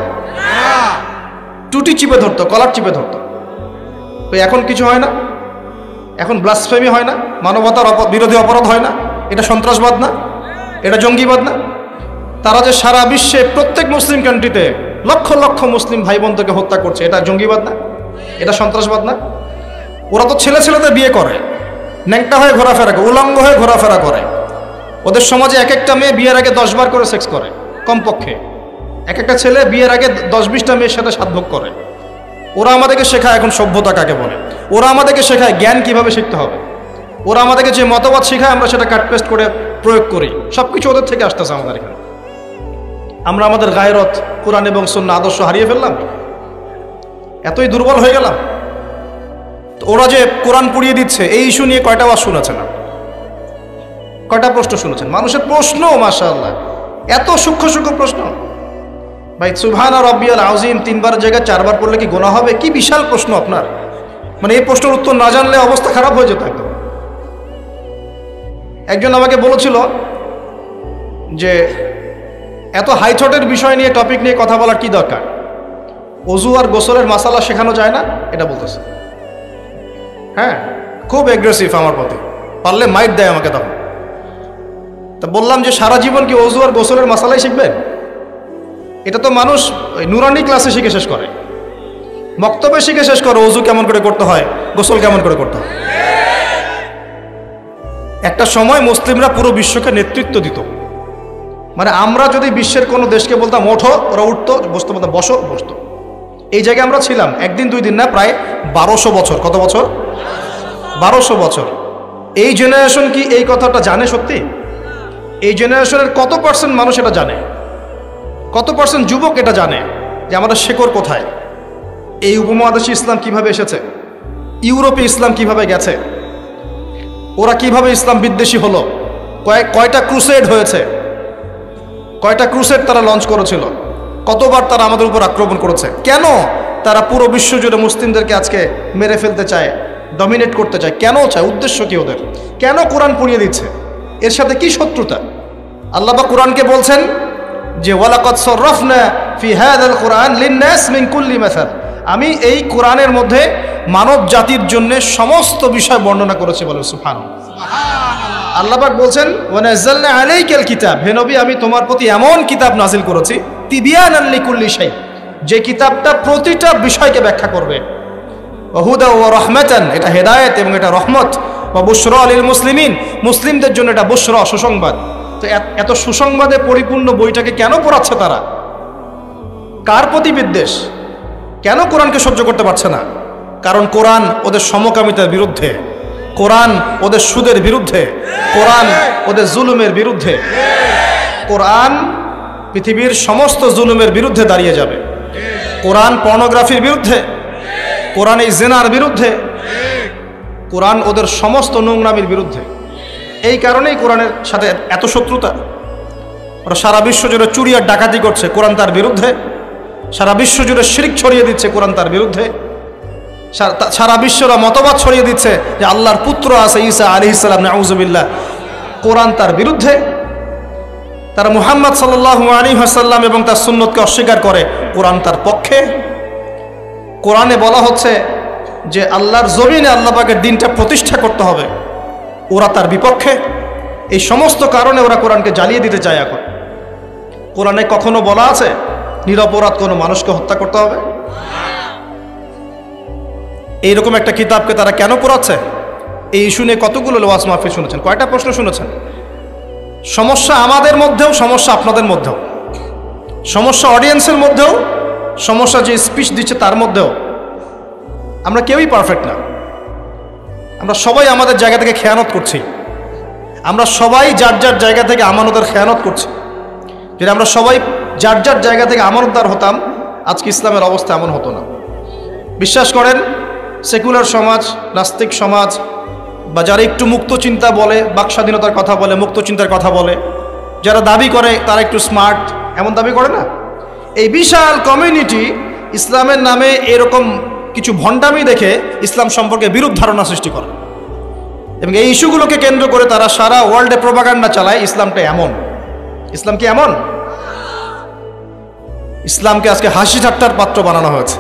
A: টুটি চিপে ধরতো, কলার চিপে ধরতো। তো এখন কিছু হয় না, এখন ব্লাসফেমি হয় না, মানবতার বিরোধী অপরাধ হয় না, এটা সন্ত্রাসবাদ না, এটা জঙ্গিবাদ না। তারা যে সারা বিশ্বে প্রত্যেক মুসলিম কান্ট্রিতে লক্ষ লক্ষ মুসলিম ভাই বোনদেরকে হত্যা করছে, এটা জঙ্গিবাদ না, এটা সন্ত্রাসবাদ না। ওরা তো ছেলেদের বিয়ে করে, ন্যাংটা হয়ে ঘোরাফেরা করে, উলঙ্গ হয়ে ঘোরাফেরা করে। ওদের সমাজে এক একটা মেয়ে বিয়ের আগে 10 বার করে সেক্স করে, কমপক্ষে এক একটা ছেলে বিয়ের আগে 10-20টা মেয়ের সাথে সাধভোগ করে। ওরা আমাদেরকে শেখায় এখন সভ্যতা কাকে বলে, ওরা আমাদেরকে শেখায় জ্ঞান কিভাবে শিখতে হবে, ওরা আমাদেরকে যে মতবাদ শেখায় আমরা সেটা কাট পেস্ট করে প্রয়োগ করি। সব কিছু ওদের থেকে আসতেছে আমাদের এখানে। আমরা আমাদের গায়রত, কোরআন এবং সুন্নাহ আদর্শ হারিয়ে ফেললাম, এতই দুর্বল হয়ে গেলাম। ওরা যে কোরআন পুড়িয়ে দিচ্ছে, এই ইস্যু নিয়ে কয়টা ওয়াজ শুনেছেন? কয়টা প্রশ্ন শুনেছেন? মানুষের প্রশ্ন মাশাআল্লাহ, এত সূক্ষ্ম সূক্ষ্ম প্রশ্ন। ভাই সুবহান রাব্বিয়াল আযীম 3 বার জায়গায় 4 বার পড়লে কি গুনাহ হবে? কি বিশাল প্রশ্ন আপনার! মানে এই প্রশ্নের উত্তর না জানলে অবস্থা খারাপ হয়ে যেত একদম। একজন আমাকে বলেছিল যে এত হাইথটের বিষয় নিয়ে, টপিক নিয়ে কথা বলার কি দরকার, ওযু আর গোসলের মাসালা শেখানো যায় না, এটা বলতেছে। হ্যাঁ, খুব এগ্রেসিভ আমার প্রতি, পারলে মাইট দেয় আমাকে তখন। তা বললাম যে সারা জীবন কি ওযু আর গোসলের মাসালাই শিখবেন? এটা তো মানুষ নুরানি ক্লাসে শিখে শেষ করে, মক্তবে শিখে শেষ করে ওযু কেমন করে করতে হয়, গোসল কেমন করে করতে হয়। একটা সময় মুসলিমরা পুরো বিশ্বকে নেতৃত্ব দিত। মানে আমরা যদি বিশ্বের কোনো দেশকে বলতাম ওঠো, ওরা উঠতো, বসতো, বলতাম বসো, বসতো। এই জায়গায় আমরা ছিলাম একদিন দুই দিন না, প্রায় 1200 বছর। কত বছর? 1200 বছর। এই জেনারেশন কি এই কথাটা জানে সত্যি? এই জেনারেশনের কত পার্সেন্ট মানুষ এটা জানে? কত পার্সেন্ট যুবক এটা জানে যে আমাদের শেকড় কোথায়? এই উপমহাদেশে ইসলাম কিভাবে এসেছে, ইউরোপে ইসলাম কিভাবে গেছে, ওরা কিভাবে ইসলাম বিদ্বেষী হলো, কয়টা ক্রুসেড হয়েছে, কয়টা ক্রুসেড তারা লঞ্চ করেছিল, কতবার তারা আমাদের উপর আক্রমণ করেছে, কেন তারা পুরো বিশ্ব জুড়ে মুসলিমদেরকে আজকে মেরে ফেলতে চায়, ডমিনেট করতে চায়, কেন চায়, উদ্দেশ্য কি ওদের, কেন কোরআন পড়িয়ে দিচ্ছে, এর সাথে কি শত্রুতা? আল্লাহ পাক কোরআনকে বলছেন যে ওয়ালাকাদ সাররাফনা ফি হাযাল কুরআন লিন-নাস মিন কুল্লি মাসাল, আমি এই কোরআনের মধ্যে মানব জাতির জন্য সমস্ত বিষয় বর্ণনা করেছি। বলে সুবহানাল্লাহ। আল্লাহ পাক বলছেন ওয়া নাযালনা আলাইকাল কিতাব, হে নবী আমি তোমার প্রতি এমন কিতাব নাজিল করেছি তিবিয়ানান লিকুল্লি শাই, যে কিতাবটা প্রতিটা বিষয়কে ব্যাখ্যা করবে, ওয়া হুদা ওয়া রাহমাতান, এটা হেদায়েত এবং এটা রহমত, ওয়া বুশরা লিল মুসলিমিন, মুসলিমদের জন্য এটা বুশরা, সুসংবাদ। তো এত সুসংবাদে পরিপূর্ণ বইটাকে কেন পড়াচ্ছে তারা? কার প্রতি বিদ্বেষ? কেন কোরআনকে সহ্য করতে পারছে না? কারণ কোরআন ওদের সমকামিতার বিরুদ্ধে, কোরআন ওদের সুদের বিরুদ্ধে, কোরআন ওদের জুলুমের বিরুদ্ধে। কোরআন পৃথিবীর সমস্ত জুলুমের বিরুদ্ধে দাঁড়িয়ে যাবে। কোরআন পর্নোগ্রাফির বিরুদ্ধে, কোরআন এই জিনার বিরুদ্ধে, কোরআন ওদের সমস্ত নোংরামির বিরুদ্ধে। এই কারণেই কোরআনের সাথে এত শত্রুতা। ওরা সারা বিশ্ব জুড়ে চুরি আর ডাকাতি করছে, কোরআন তার বিরুদ্ধে। সারা বিশ্ব জুড়ে শিরক ছড়িয়ে দিচ্ছে, কোরআন তার বিরুদ্ধে। সারা বিশ্বরা মতবাদ ছড়িয়ে দিচ্ছে যে আল্লাহর পুত্র আছে ঈসা আলাইহিস সালাম, নাউযুবিল্লাহ, কোরআন তার বিরুদ্ধে। তারা মুহাম্মদ সাল্লাল্লাহু আলাইহি ওয়াসাল্লাম এবং তার সুন্নতকে অস্বীকার করে, কোরআন তার পক্ষে। কোরআনে বলা হচ্ছে যে আল্লাহর জমিনে আল্লাহ পাকের দিনটা প্রতিষ্ঠা করতে হবে, ওরা তার বিপক্ষে। এই সমস্ত কারণে ওরা কোরআনকে জ্বালিয়ে দিতে চায়। এখন কোরআনে কখনো বলা আছে নিরপরাধ কোনো মানুষকে হত্যা করতে হবে? এইরকম একটা কিতাবকে তারা কেন পড়াচ্ছে? এই ইস্যু নিয়ে কতগুলো ওয়াজ মাহফিল শুনেছেন, কয়টা প্রশ্ন শুনেছেন? সমস্যা আমাদের মধ্যেও, সমস্যা আপনাদের মধ্যেও, সমস্যা অডিয়েন্সের মধ্যেও, সমস্যা যে স্পিচ দিচ্ছে তার মধ্যেও। আমরা কেউই পারফেক্ট না, আমরা সবাই আমাদের জায়গা থেকে খেয়ানত করছি, আমরা সবাই যার যার জায়গা থেকে আমানতের খেয়ানত করছি। যদি আমরা সবাই যার যার জায়গা থেকে আমানতদার হতাম, আজকে ইসলামের অবস্থা এমন হতো না। বিশ্বাস করেন, সেকুলার সমাজ, নাস্তিক সমাজ, বা যারা একটু মুক্ত চিন্তা বলে, বাক স্বাধীনতার কথা বলে, মুক্ত চিন্তার কথা বলে, যারা দাবি করে তারা একটু স্মার্ট, এমন দাবি করে না, এই বিশাল কমিউনিটি ইসলামের নামে এরকম কিছু ভণ্ডামি দেখে ইসলাম সম্পর্কে বিরূপ ধারণা সৃষ্টি করে, এবং এই ইস্যুগুলোকে কেন্দ্র করে তারা সারা ওয়ার্ল্ডে প্রোপাগান্ডা চালায় ইসলামটা এমন। ইসলাম কি এমন? ইসলামকে আজকে হাসি ঠাট্টার পাত্র বানানো হয়েছে।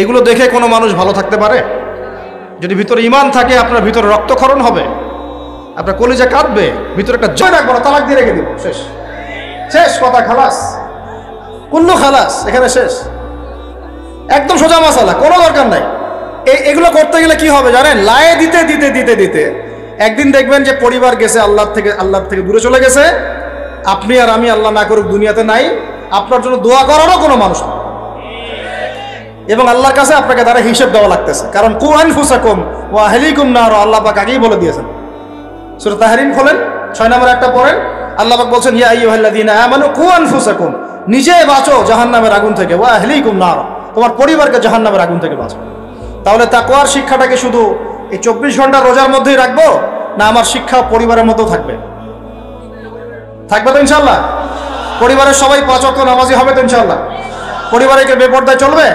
A: এগুলো দেখে কোনো মানুষ ভালো থাকতে পারে? যদি ভিতরে ঈমান থাকে, আপনার ভিতরে রক্তক্ষরণ হবে, আপনার কলিজা কাঁদবে, ভিতরে একটা জয় রাখবো না, তালাক দিয়ে রেখে দিব, শেষ শেষ কথা, খালাস, কুল্লু খালাস, এখানে শেষ, একদম সোজা মাসালা, কোনো দরকার নাই। এগুলো করতে গেলে কি হবে জানেন? লায়ে দিতে দিতে দিতে দিতে একদিন দেখবেন যে পরিবার গেছে আল্লাহর থেকে দূরে চলে গেছে, আপনি আর আমি আল্লাহ না করুক দুনিয়াতে নাই, আপনার জন্য দোয়া করারও কোনো মানুষ নেই, এবং আল্লাহর কাছে আপনাকে দ্বারা হিসেব দেওয়া লাগতেছে। কারণ কু আনফুসাকুম ওয়া আহলিকুম নার, আল্লাহ পাক আগেই বলে দিয়েছেন। সূরা তাহরিম খোলেন, 6 নম্বর একটা পড়েন, আল্লাহ পাক বলছেন ইয়া আইয়ুহাল্লাযীনা আমানু কু আনফুসাকুম, নিজে বাঁচো জাহান্নামের আগুন থেকে, ওয়া আহলিকুম নার, তোমার পরিবারকে জাহান্নামের আগুন থেকে বাঁচো। তাহলে তাকওয়ার শিক্ষাটাকে শুধু এই 24 ঘন্টা রোজার মধ্যেই রাখবো, না আমার শিক্ষা পরিবারের মধ্যেও থাকবে? থাকবে তো ইনশাআল্লাহ? পরিবারের সবাই 5 ওয়াক্ত নামাজি হবে তো ইনশাআল্লাহ? পরিবারে কে বেপরদায় চলবে?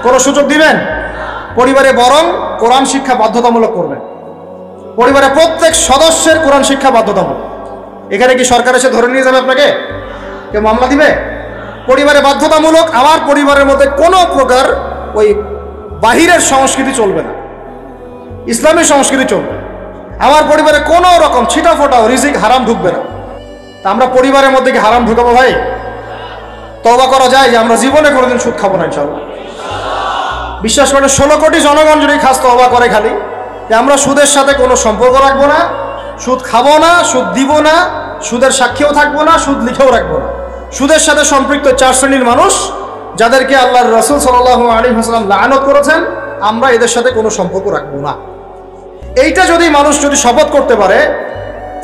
A: কোনো সুযোগ দিবেন? পরিবারে বরং কোরআন শিক্ষা বাধ্যতামূলক করবেন। পরিবারে প্রত্যেক সদস্যের কোরআন শিক্ষা বাধ্যতামূলক। এখানে কি সরকার এসে ধরে নিয়ে যাবে আপনাকে? কেউ মামলা দিবে? পরিবারে বাধ্যতামূলক। আমার পরিবারের মধ্যে কোনো প্রকার ওই বাহিরের সংস্কৃতি চলবে না, ইসলামী সংস্কৃতি চলবে। আমার পরিবারে কোনো রকম ছিটাফোটা রিজিক হারাম ঢুকবে না। তা আমরা পরিবারের মধ্যে কি হারাম ঢুকাবো ভাই? তওবা করা যায় যে আমরা জীবনে কোনোদিন সুদ খাবো না ইনশাআল্লাহ? বিশ্বাস করে 16 কোটি জনগণ যদি খাস তওবা করে খালি যে আমরা সুদের সাথে কোনো সম্পর্ক রাখবো না, সুদ খাবো না, সুদ দিব না, সুদের সাক্ষীও থাকবো না, সুদ লিখেও রাখবো না। সুদের সাথে সম্পৃক্ত 4 শ্রেণীর মানুষ যাদেরকে আল্লাহর রাসূল সাল্লাল্লাহু আলাইহি ওয়াসাল্লাম লানত করেছেন, আমরা এদের সাথে কোনো সম্পর্ক রাখবো না। এইটা যদি মানুষ যদি শপথ করতে পারে,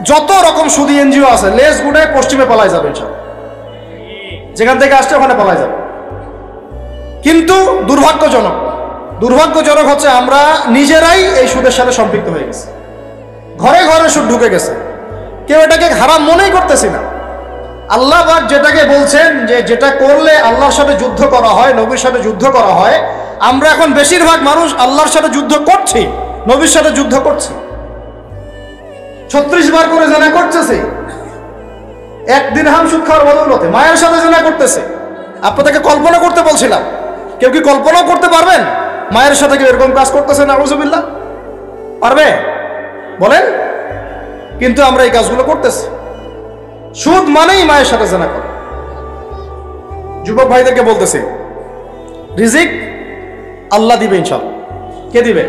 A: যত রকম সুদী এনজিও আছে লেজ গুড়ে পশ্চিমে পালায় যাবে ইনশাআল্লাহ, যেখান থেকে আসছে ওখানে পালায় যাবে। কিন্তু দুর্ভাগ্যজনক হচ্ছে আমরা নিজেরাই এই সুদের সাথে সম্পৃক্ত হয়ে গেছি, ঘরে ঘরে সুদ ঢুকে গেছে, কেউ এটাকে হারাম মনেই করতেছি না। আল্লাহ পাক যেটাকে বলছেন যে যেটা করলে আল্লাহর সাথে যুদ্ধ করা হয়, নবীর সাথে যুদ্ধ করা হয়, আমরা এখন বেশিরভাগ মানুষ আল্লাহর সাথে যুদ্ধ করছি, নবীর সাথে যুদ্ধ করছি। 36 বার করে জানা করতেছে, 1 দিরহাম সুদ খাওয়ার বদৌলতে মায়ের সাথে জানা করতেছে। আপনাদেরকে কল্পনা করতে বলছিলাম, কেউ কি কল্পনাও করতে পারবেন মায়ের সাথে কেউ এরকম কাজ করতেছে? নাউযুবিল্লাহ, পারবে বলেন? কিন্তু আমরা এই কাজগুলো করতেছি। সুদ মানেই মায়ের সাথে জানা করা। যুবক ভাইদেরকে বলতেছি, রিজিক আল্লাহ দিবে ইনশাআল্লাহ। কে দিবে?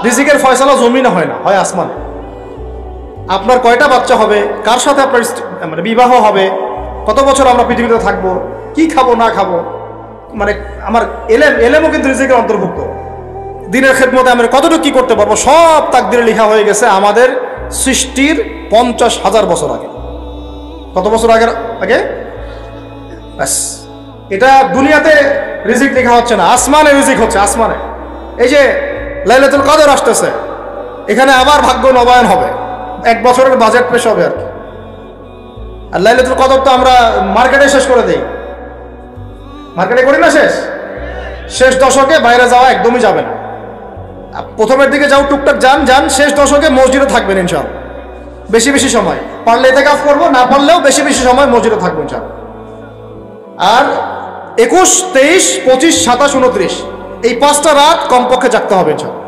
A: রিজিকের ফয়সালা জমিনে হয় না, হয় আসমানে। আপনার কয়টা বাচ্চা হবে, কার সাথে আপনার মানে বিবাহ হবে, কত বছর আমরা পৃথিবীতে থাকবো, কি খাবো না খাবো, মানে আমার এলেমও কিন্তু রিজিকের অন্তর্ভুক্ত। দিনের খেদমতে আমরা কতটুকু কি করতে পারবো, সব তাকদিরে লেখা হয়ে গেছে আমাদের সৃষ্টির 50,000 বছর আগে। কত বছর আগে? ব্যাস, এটা দুনিয়াতে রিজিক লেখা হচ্ছে না, আসমানে রিজিক হচ্ছে, আসমানে। এই যে লাইলাতুল কদর আসতেছে, এখানে আবার ভাগ্য নবায়ন হবে, 1 বছরের বাজেট পেশ হবে আর কি। আর লাইলাতুল কদর তো আমরা মার্কেটে শেষ করে দেই, মার্কেটে করি না শেষ দশকে বাইরে যাওয়া একদমই যাবে না। প্রথমের দিকে যাও, টুকটাক যান, শেষ দশকে মসজিদে থাকবেন ইনশাআল্লাহ। বেশি সময় পারলে ইতিকাফ করবো, না পারলেও বেশি সময় মসজিদে থাকবো ইনশাআল্লাহ। আর 21, 23, 25, 27, 29 এই 5টা রাত কমপক্ষে জাগতে হবে ইনশাআল্লাহ।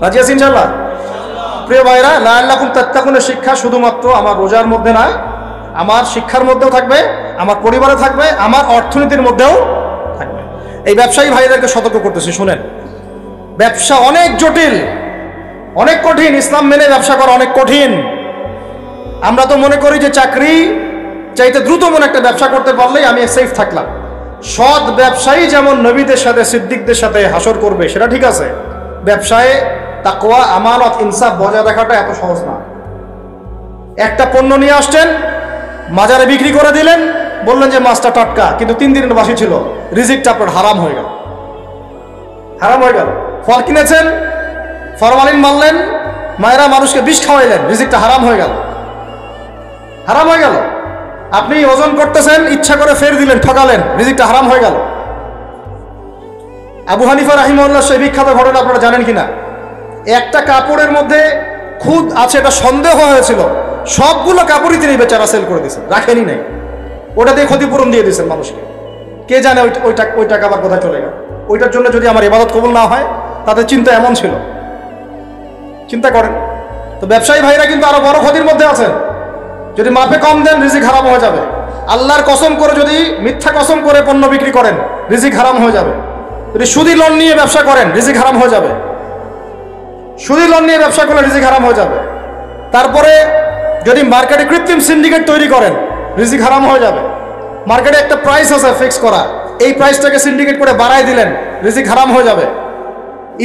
A: রাজি আছি ইনশাআল্লাহ? প্রিয় ভাইরা, লাআল্লাকুম তাত্তাকুনের শিক্ষা শুধুমাত্র আমার রোজার মধ্যে নয়, আমার শিক্ষার মধ্যেও থাকবে, আমার পরিবারে থাকবে, আমার অর্থনীতির মধ্যেও থাকবে। এই ব্যবসায়ী ভাইদেরকে সতর্ক করতেছি, শুনেন, ব্যবসা অনেক জটিল, অনেক কঠিন। ইসলাম মেনে ব্যবসা করা অনেক কঠিন। আমরা তো মনে করি যে চাকরি চাইতে দ্রুত মনে একটা ব্যবসা করতে পারলেই আমি সেফ থাকলাম। সৎ ব্যবসায়ী যেমন নবীদের সাথে, সিদ্দিকদের সাথে হাসর করবে, সেটা ঠিক আছে। ব্যবসায় তাকওয়া, আমানত, ইনসাফ বজায় রাখাটা এত সহজ না। একটা পণ্য নিয়ে আসছেন, বাজারে বিক্রি করে দিলেন, বললেন যে মাছটা টাটকা, কিন্তু 3 দিনের বাসি ছিল, রিজিকটা আপনার হারাম হয়ে গেল। ফল কিনেছেন, ফরমালিন মারলেন, মায়েরা মানুষকে বিষ খাওয়াইলেন, রিজিকটা হারাম হয়ে গেল। আপনি ওজন করতেছেন, ইচ্ছা করে ফের দিলেন, ঠকালেন, রিজিকটা হারাম হয়ে গেল। আবু হানিফা রাহিমাহুল্লাহ সেই বিখ্যাত ঘটনা আপনারা জানেন কিনা? একটা কাপড়ের মধ্যে খুদ আছে, এটা সন্দেহ হয়েছিল, সবগুলো কাপড়ই তিনি বেচারা সেল করে দিয়েছেন, রাখেনি নাই, ওটা দিয়ে ক্ষতিপূরণ দিয়ে দিয়েছেন মানুষকে। কে জানে ওই টাকা আবার কোথায় চলে গেল। ওইটার জন্য যদি আমার ইবাদত কবুল না হয়, তাদের চিন্তা এমন ছিল। চিন্তা করেন তো, ব্যবসায়ী ভাইরা কিন্তু আরো বড় ক্ষতির মধ্যে আছেন। যদি মাপে কম দেন, রিজিক হারাম হয়ে যাবে। আল্লাহর কসম করে যদি মিথ্যা কসম করে পণ্য বিক্রি করেন, রিজিক হারাম হয়ে যাবে। যদি সুদি লোন নিয়ে ব্যবসা করেন, রিজিক হারাম হয়ে যাবে। সুদি লোন নিয়ে ব্যবসা করলে রিজিক হারাম হয়ে যাবে। তারপরে যদি মার্কেটে কৃত্রিম সিন্ডিকেট তৈরি করেন, রিজিক হারাম হয়ে যাবে। মার্কেটে একটা প্রাইস আছে ফিক্স করা, এই প্রাইসটাকে সিন্ডিকেট করে বাড়ায় দিলেন, রিজিক হারাম হয়ে যাবে।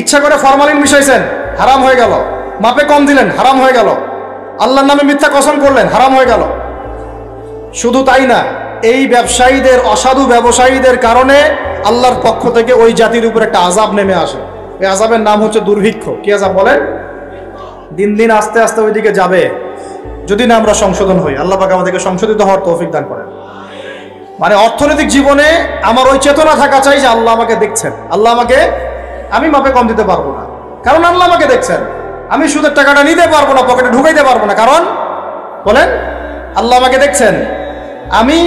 A: ইচ্ছা করে ফরমালিন মিশাইছেন, হারাম হয়ে গেল। মাপে কম দিলেন, হারাম হয়ে গেল। আল্লাহর নামে মিথ্যা কসম করলেন, হারাম হয়ে গেল। শুধু তাই না, এই ব্যবসায়ীদের, অসাধু ব্যবসায়ীদের কারণে আল্লাহর পক্ষ থেকে ওই জাতির উপর একটা আযাব নেমে আসে। এই আযাবের নাম হচ্ছে দুর্ভিক্ষ। কি আযাব বলেন? দিন দিন আস্তে আস্তে ওইদিকে যাবে, যদি না আমরা সংশোধন হই। আল্লাহ পাক আমাদেরকে সংশোধিত হওয়ার তৌফিক দান করেন। মানে অর্থনৈতিক জীবনে আমার ওই চেতনা থাকা চাই যে আল্লাহ আমাকে দেখছেন, আমি মাপে কম দিতে পারবো না, কারণ আল্লাহ আমাকে দেখছেন। আমি সুদের টাকাটা নিতে পারবো না, পকেটে ঢুকাইতে পারবো না, কারণ বলেন আল্লাহ আমাকে দেখছেন। আমি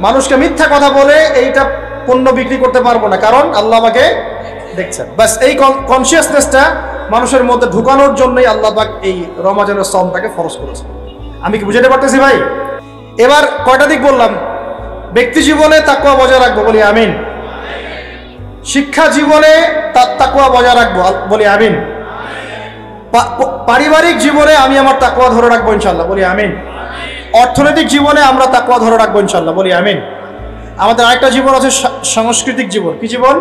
A: মানুষকে মিথ্যা কথা বলে এইটা পণ্য বিক্রি করতে পারবো না, কারণ আল্লাহ আমাকে দেখছেন। বাস এই কনসিয়াসনেসটা মানুষের মধ্যে ঢুকানোর জন্যই আল্লাহ পাক এই রমজানের সওমটাকে ফরজ করেছে। আমি কি বুঝাতে পারতেছি ভাই? এবার কয়টা দিক বললাম? ব্যক্তি জীবনে তাকওয়া বজায় রাখবো, বলি আমিন। শিক্ষা জীবনে তাকওয়া বজায় রাখবো, বলি আমিন। পারিবারিক জীবনে আমি আমার তাকওয়া ধরে রাখবো ইনশাআল্লাহ, বলি আমিন। অর্থনৈতিক জীবনে আমরা তাকওয়া ধরে রাখবো ইনশাআল্লাহ, বলি আমিন। আমাদের আরেকটা জীবন আছে সাংস্কৃতিক জীবন। কি জীবন?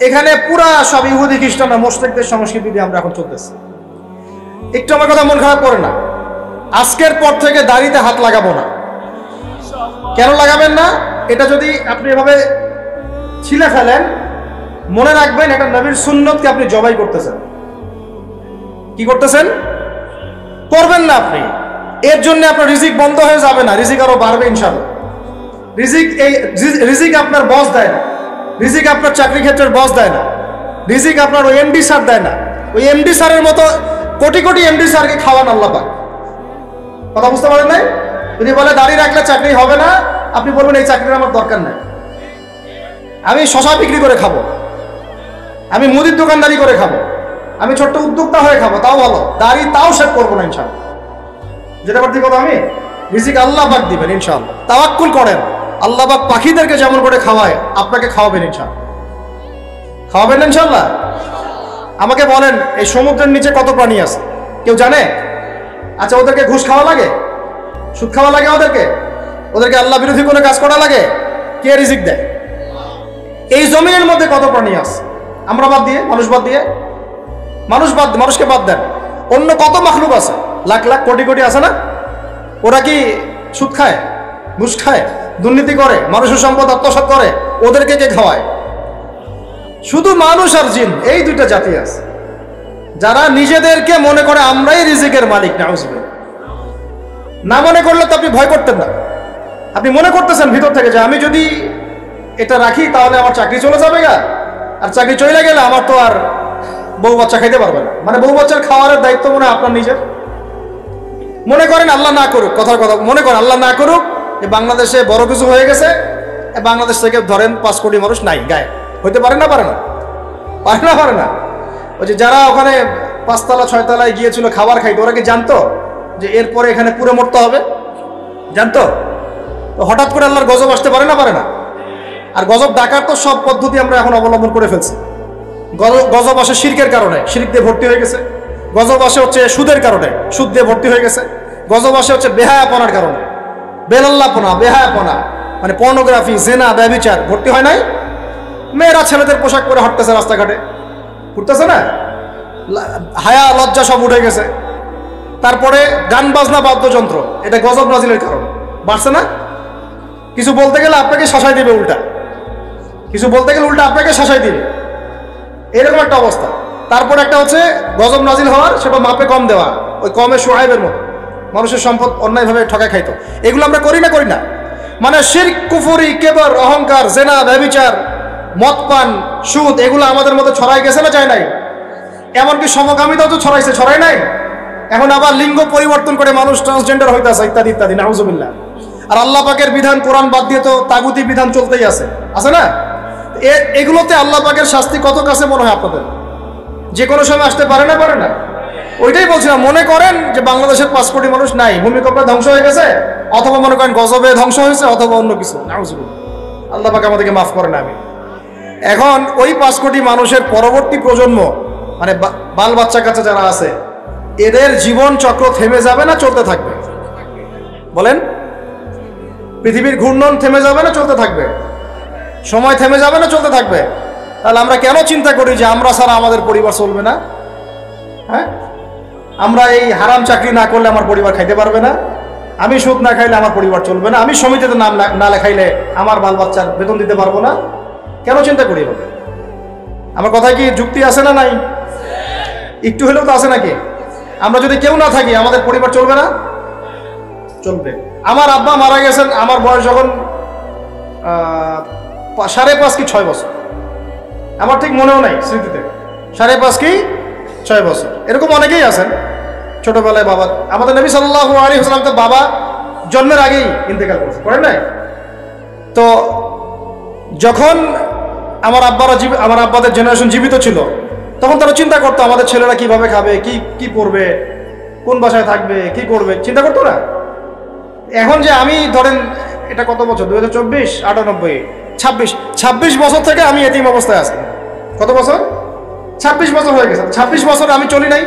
A: এখানে পুরা সব ইহুদি খ্রিস্টান মুশরিকদের সংস্কৃতি দিয়ে আমরা এখন চলতেছি। একটু আমার কথা মন খারাপ করে না, আজকের পর থেকে দাড়িতে হাত লাগাবো না। কেন লাগাবেন না? এটা যদি আপনি এভাবে ছিলে ফেলেন, মনে রাখবেন এটা নবীর সুন্নতকে আপনি জবাই করতেছেন। কি করতেছেন? করবেন না আপনি। এর জন্য আপনার রিজিক বন্ধ হয়ে যাবে না, রিজিক আরো বাড়বে ইনশাআল্লাহ। রিজিক আপনার বস দেয় না, রিজিক আপনার চাকরি ক্ষেত্রের বস দেয় না, রিজিক আপনার ওই এমডি স্যার দেয় না। ওই এমডি স্যারের মতো কোটি কোটি এমডি স্যারকে খাওয়ান আল্লাহ পাক। কথা বুঝতে পারেন নাই? যদি বলে দাড়ি রাখলে চাকরি হবে না, আপনি বলবেন এই চাকরির আমার দরকার নাই, আমি শশা বিক্রি করে খাবো, আমি মুদির দোকানদারি করে খাবো, আমি ছোট্ট উদ্যোক্তা হয়ে খাবো, তাও ভালো, দাড়ি তাও শেভ করবো না ইনশাআল্লাহ। যেটা করতে কথা আমি রিজিক আল্লাহ পাক দিবেন ইনশাআল্লাহ। তাওয়াক্কুল করেন, আল্লাহ পাক পাখিদেরকে যেমন করে খাওয়ায় আপনাকে খাওয়াবেন ইনশাআল্লাহ। খাওয়াবেন ইনশাআল্লাহ। আমাকে বলেন এই সমুদ্রের নিচে কত প্রাণী আছে কেউ জানে? আচ্ছা, ওদেরকে ঘুষ খাওয়া লাগে, সুদ খাওয়া লাগে, ওদেরকে আল্লাহ বিরোধী কোনো কাজ করা লাগে? কে রিজিক দেয়? এই জমিনের মধ্যে কত প্রাণী আছে? আমরা বাদ দিয়ে, মানুষকে বাদ দেন, অন্য কত মাখলুক আছে, লাখ লাখ কোটি কোটি আছে না? ওরা কি সুদ খায়, ঘুষ খায়, দুর্নীতি করে, মানুষের সম্পদ আত্মসাৎ করে? ওদেরকে কে খাওয়ায়? শুধু মানুষ আর জিন, এই দুইটা জাতি আছে যারা নিজেদেরকে মনে করে আমরাই রিজিকের মালিক। নাউজুবিল্লাহ। না মনে করলে তো আপনি ভয় করতেন না, আপনি মনে করতেছেন ভিতর থেকে যে আমি যদি এটা রাখি তাহলে আমার চাকরি চলে যাবে গা, আর চাকরি চলে গেলে আমার তো আর বউ বাচ্চা খাইতে পারবে না। মানে বউ বাচ্চার খাওয়ার দায়িত্ব মনে হয় আপনার নিজের। মনে করেন আল্লাহ না করুক, কথার কথা মনে করেন আল্লাহ না করুক, যে বাংলাদেশে বড় কিছু হয়ে গেছে, বাংলাদেশ থেকে ধরেন 5 কোটি মানুষ নাই, গায়ে হইতে পারে না? পারে না। ওই যে যারা ওখানে 5 তলা 6 তলায় গিয়েছিল খাবার খাইতে, ওরা কি জানতো যে এরপরে এখানে পুরো মরতে হবে? জানতো? তো হঠাৎ করে আল্লাহর গজব আসতে পারে না? আর গজব ডাকার তো সব পদ্ধতি আমরা এখন অবলম্বন করে ফেলছি। গজব আসে শিরকের কারণে, শিরক দিয়ে ভর্তি হয়ে গেছে। গজব আসে হচ্ছে সুদের কারণে, সুদ দিয়ে ভর্তি হয়ে গেছে। গজব আসে হচ্ছে বেহায়াপনার কারণে, বেহায়াপনা মানে পর্নোগ্রাফি, জেনা, ব্যভিচার ভর্তি হয় নাই? মেয়েরা ছেলেদের পোশাক পরে হাঁটতেছে রাস্তাঘাটে, ঘুরতেছে না? হায়া লজ্জা সব উঠে গেছে। তারপরে গান বাজনা বাদ্যযন্ত্র, এটা গজব নাজিলের কারণ, বাড়ছে না? কিছু বলতে গেলে আপনাকে শাসাই দিবে উল্টা, আপনাকে শাসাই দিবে, এরকম একটা অবস্থা। তারপর একটা হচ্ছে গজব নাজিল হওয়ার, সেটা মাপে কম দেওয়া, ওই কমে সোহাইবের মতো মানুষের সম্পদ অন্যায়ভাবে ঠকায় খাইতো। এগুলো আমরা করি না? মানে শিরক, কুফরি, কেবর, অহংকার, জেনা, ব্যভিচার, মদ পান, সুদ, এগুলো আমাদের মধ্যে ছড়াই গেছে না যায় নাই? এমনকি সমকামিতাও তো ছড়াই নাই। এখন আবার লিঙ্গ পরিবর্তন করে মানুষ ট্রান্সজেন্ডার হইতাছে, ইত্যাদি ইত্যাদি, নাউজুবিল্লাহ। আর আল্লাহ পাকের বিধান, কোরআন বাদ দিয়ে তো তাগুতি বিধান চলতেই আছে না? এগুলোতে আল্লাহ পাকের শাস্তি কত কাছে মনে হয় আপনাদের? যে কোনো সময় আসতে পারে না? ওইটাই বলছিলাম, মনে করেন যে বাংলাদেশের 5 কোটি মানুষ নাই, ভূমিকম্পে ধ্বংস হয়ে গেছে, অথবা মনে করেন গজবে ধ্বংস হয়েছে, অথবা অন্য কিছু। নাউজুবিল্লাহ, আল্লাহ পাক আমাদেরকে মাফ করেন। আমি এখন ওই 5 কোটি মানুষের পরবর্তী প্রজন্ম, মানে বাল বাচ্চা কাচ্চা যারা আছে, এদের জীবন চক্র থেমে যাবে না চলতে থাকবে? বলেন, পৃথিবীর ঘূর্ণন থেমে যাবে না চলতে থাকবে? সময় থেমে যাবে না চলতে থাকবে? তাহলে আমরা কেন চিন্তা করি যে আমরা ছাড়া আমাদের পরিবার চলবে না? হ্যাঁ, আমরা এই হারাম চাকরি না করলে আমার পরিবার খাইতে পারবে না, আমি সুদ না খাইলে আমার পরিবার চলবে না, আমি সমিতিতে নাম না লেখাইলে আমার বাল বাচ্চার বেতন দিতে পারবো না। কেন চিন্তা করি এভাবে? আমার কথায় কি যুক্তি আছে না নাই? একটু হলেও তো আছে নাকি? আমরা যদি কেউ না থাকি আমাদের পরিবার চলবে না? চলবে। আমার আব্বা মারা গেছেন, আমার বয়স যখন 5.5 কি 6 বছর, আমার ঠিক মনেও নাই স্মৃতিতে, 5.5 কি 6 বছর, এরকম অনেকেই আছেন ছোটবেলায় বাবা। আমাদের নবী সাল্লাল্লাহু আলাইহি ওয়াসাল্লাম তো বাবা জন্মের আগেই ইন্তেকাল করেন নাই? তো যখন আমার আব্বাদের জেনারেশন জীবিত ছিল, তখন তারা চিন্তা করতো আমাদের ছেলেরা কিভাবে খাবে, কি পড়বে, কোন বাসায় থাকবে, কি করবে, চিন্তা করতো না? এখন যে আমি ধরেন এটা কত বছর, 2024, 98, 26 বছর থেকে আমি এতিম অবস্থায় আছি। কত বছর? 26 বছর হয়ে গেছে। 26 বছর আমি চলি নাই,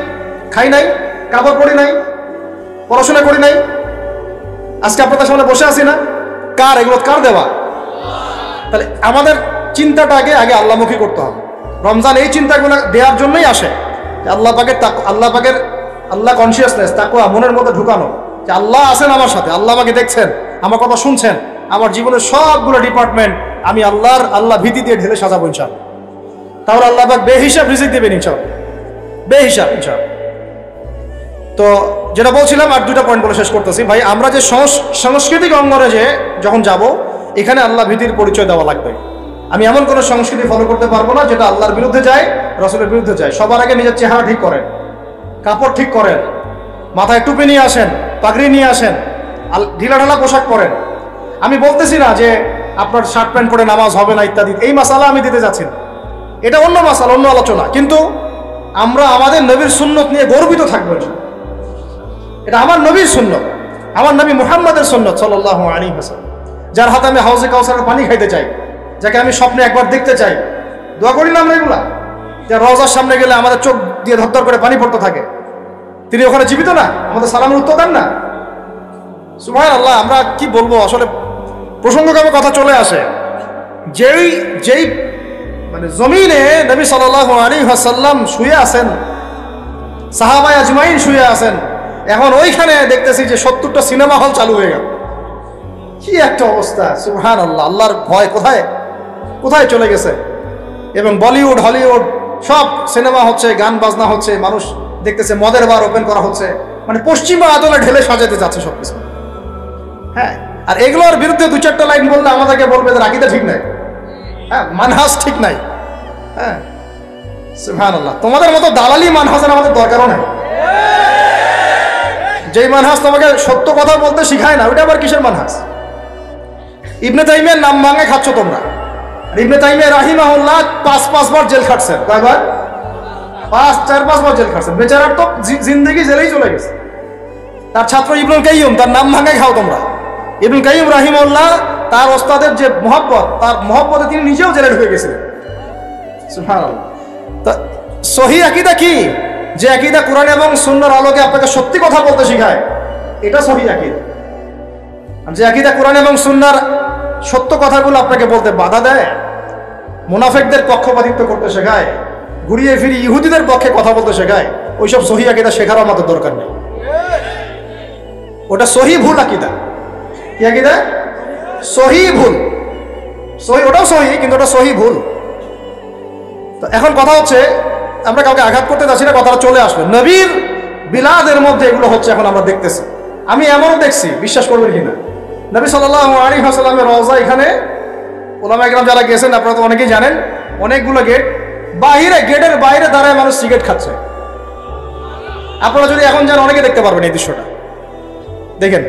A: খাই নাই, কাপড় পরি নাই, পড়াশোনা করি নাই, আজকে আপনাদের সামনে বসে আছি না। কার এগুলো? কার দেওয়া? তাহলে আমাদের চিন্তাটা আগে আল্লাহমুখী করতে হবে। রমজান এই চিন্তাগুলো দেওয়ার জন্যই আসে, যে আল্লাহ কনসিয়াসনেস, তাকওয়া মনের মধ্যে ঢুকানো, যে আল্লাহ আছেন আমার সাথে, আল্লাহ আমাকে দেখছেন, আমার কথা শুনছেন, আমার জীবনের সবগুলো ডিপার্টমেন্ট আমি আল্লাহ ভীতি দিয়ে ঢেলে সাজাবো ইনশাআল্লাহ। তাহলে আল্লাহ পাক বেহিসাব রিজিক দেবেন ইনশাআল্লাহ, বেহিসাব ইনশাআল্লাহ। তো যেটা বলছিলাম, আর দুটা পয়েন্ট বলে শেষ করতেছি ভাই। আমরা যে সাংস্কৃতিক অঙ্গনে যে যখন যাব, এখানে আল্লাহ ভীতির পরিচয় দেওয়া লাগবে। আমি এমন কোনো সংস্কৃতি ফলো করতে পারবো না যেটা আল্লাহর বিরুদ্ধে যায়, রাসূলের বিরুদ্ধে যায়। সবার আগে নিজের চেহারা ঠিক করেন, কাপড় ঠিক করেন, মাথায় টুপি নিয়ে আসেন, পাগড়ি নিয়ে আসেন, ঢিলাঢালা পোশাক পরেন। আমি বলতেছি না যে আপনার শার্ট প্যান্ট পরে নামাজ হবে না ইত্যাদি, এই মাসালা আমি দিতে যাচ্ছি না, এটা অন্য মাসালা, অন্য আলোচনা। কিন্তু আমরা আমাদের নবীর সুন্নত নিয়ে গর্বিত থাকবো। এটা আমার নবীর সুন্নত, আমার নবী মুহাম্মাদের সুন্নত সাল্লাল্লাহু আলাইহি ওয়াসাল্লাম, যার হাতে আমি হাউজে কাউসারের পানি খাইতে চাই, যাকে আমি স্বপ্নে একবার দেখতে চাই। দোয়া করি না আমরা এগুলা, যে রওজার সামনে গেলে আমাদের চোখ দিয়ে ধরধর করে পানি পড়তে থাকে। তিনি ওখানে জীবিত না, আমাদের সালামের উত্তর দেন না। সুবহানাল্লাহ। আমরা কি বলবো আসলে, প্রসঙ্গক্রমে কথা চলে আসে। যেই মানে জমিনে নবী সাল্লাল্লাহু আলাইহি ওয়াসাল্লাম শুয়ে আছেন, সাহাবায়ে আজমাইন শুয়ে আছেন, এখন ওইখানে দেখতেছি যে 70টা সিনেমা হল চালু হয়ে গেল। কি একটা অবস্থা! সুবহানাল্লাহ। আল্লাহর ভয় কোথায় চলে গেছে। এবং বলিউড, হলিউড সব সিনেমা হচ্ছে, গান বাজনা হচ্ছে, মানুষ দেখতেছে, মদের বার ওপেন করা হচ্ছে, মানে পশ্চিমা আদলে ঢেলে সাজাতে যাচ্ছে সবকিছু। হ্যাঁ, আর এগুলোর বিরুদ্ধে 2-4টা লাইন বললে আমাদেরকে বলবে যে আকীদা ঠিক নাই, হ্যাঁ, মানহাজ ঠিক নাই। হ্যাঁ, সুবহানাল্লাহ। তোমাদের মতো দালালি মানহাজের আমাদের দরকারও নাই। যেই মানহাজ তোমাকে সত্য কথা বলতে শিখায় না, ওইটা আবার কিসের মানহাজ? ইবনে তাইমিয়ার নাম ভাঙে খাচ্ছ তোমরা। ইবনে তাইমিয়া রাহিমাহুল্লাহ 5 বার জেল খাটছেন। কয়বার? 4-5 বার জেল খাটছেন। বেচারার তো জিন্দেগি জেলেই চলে গেছে। তার ছাত্র ইবনুল কাইয়্যিম, তার নাম ভাঙে খাও তোমরা। ইবনুল কাইয়্যিম রাহিমাহুল্লাহ, তার ওস্তাদের যে মহব্বত, তার মহব্বতে তিনি নিজেও জেলে ঢুকে গেছিলেন। সুবহানাল্লাহ। তা সহিহ আকীদা কি? যে আকীদা কোরআন এবং সুন্নাহর আলোকে আপনাকে সত্যি কথা বলতে শেখায়, এটা সহিহ আকীদা। আর যে আকীদা কোরআন এবং সুন্নাহর সত্য কথাগুলো আপনাকে বলতে বাধা দেয়, মুনাফিকদের পক্ষপাতিত্ব করতে শেখায়, ঘুরিয়ে ফিরিয়ে ইহুদিদের পক্ষে কথা বলতে শেখায়, ওইসব সহিহ আকীদা শেখার আমাদের দরকার নেই। ওটা সহিহ ভুল আকীদা। কি আকীদা? সহিহ ভুল। ওটাও সহিহ, কিন্তু ওটা সহিহ ভুল। তো এখন কথা হচ্ছে, আমরা কাউকে আঘাত করতে যাচ্ছি না, কথাটা চলে আসবে। নবীর বিলাদের মধ্যে এগুলো হচ্ছে, এখন আমরা দেখতেছি। আমি এমনও দেখছি, বিশ্বাস করবেন কিনা, নবী সাল্লাল্লাহু আলাইহি ওয়াসাল্লামের রওজা, এখানে উলামা ইকরাম যারা গেছেন আপনারা তো অনেকেই জানেন, অনেকগুলো গেট, গেটের বাইরে দাঁড়ায় মানুষ সিগারেট খাচ্ছে। আপনারা যদি এখন যান, অনেকে দেখতে পারবেন এই দৃশ্যটা। দেখেন,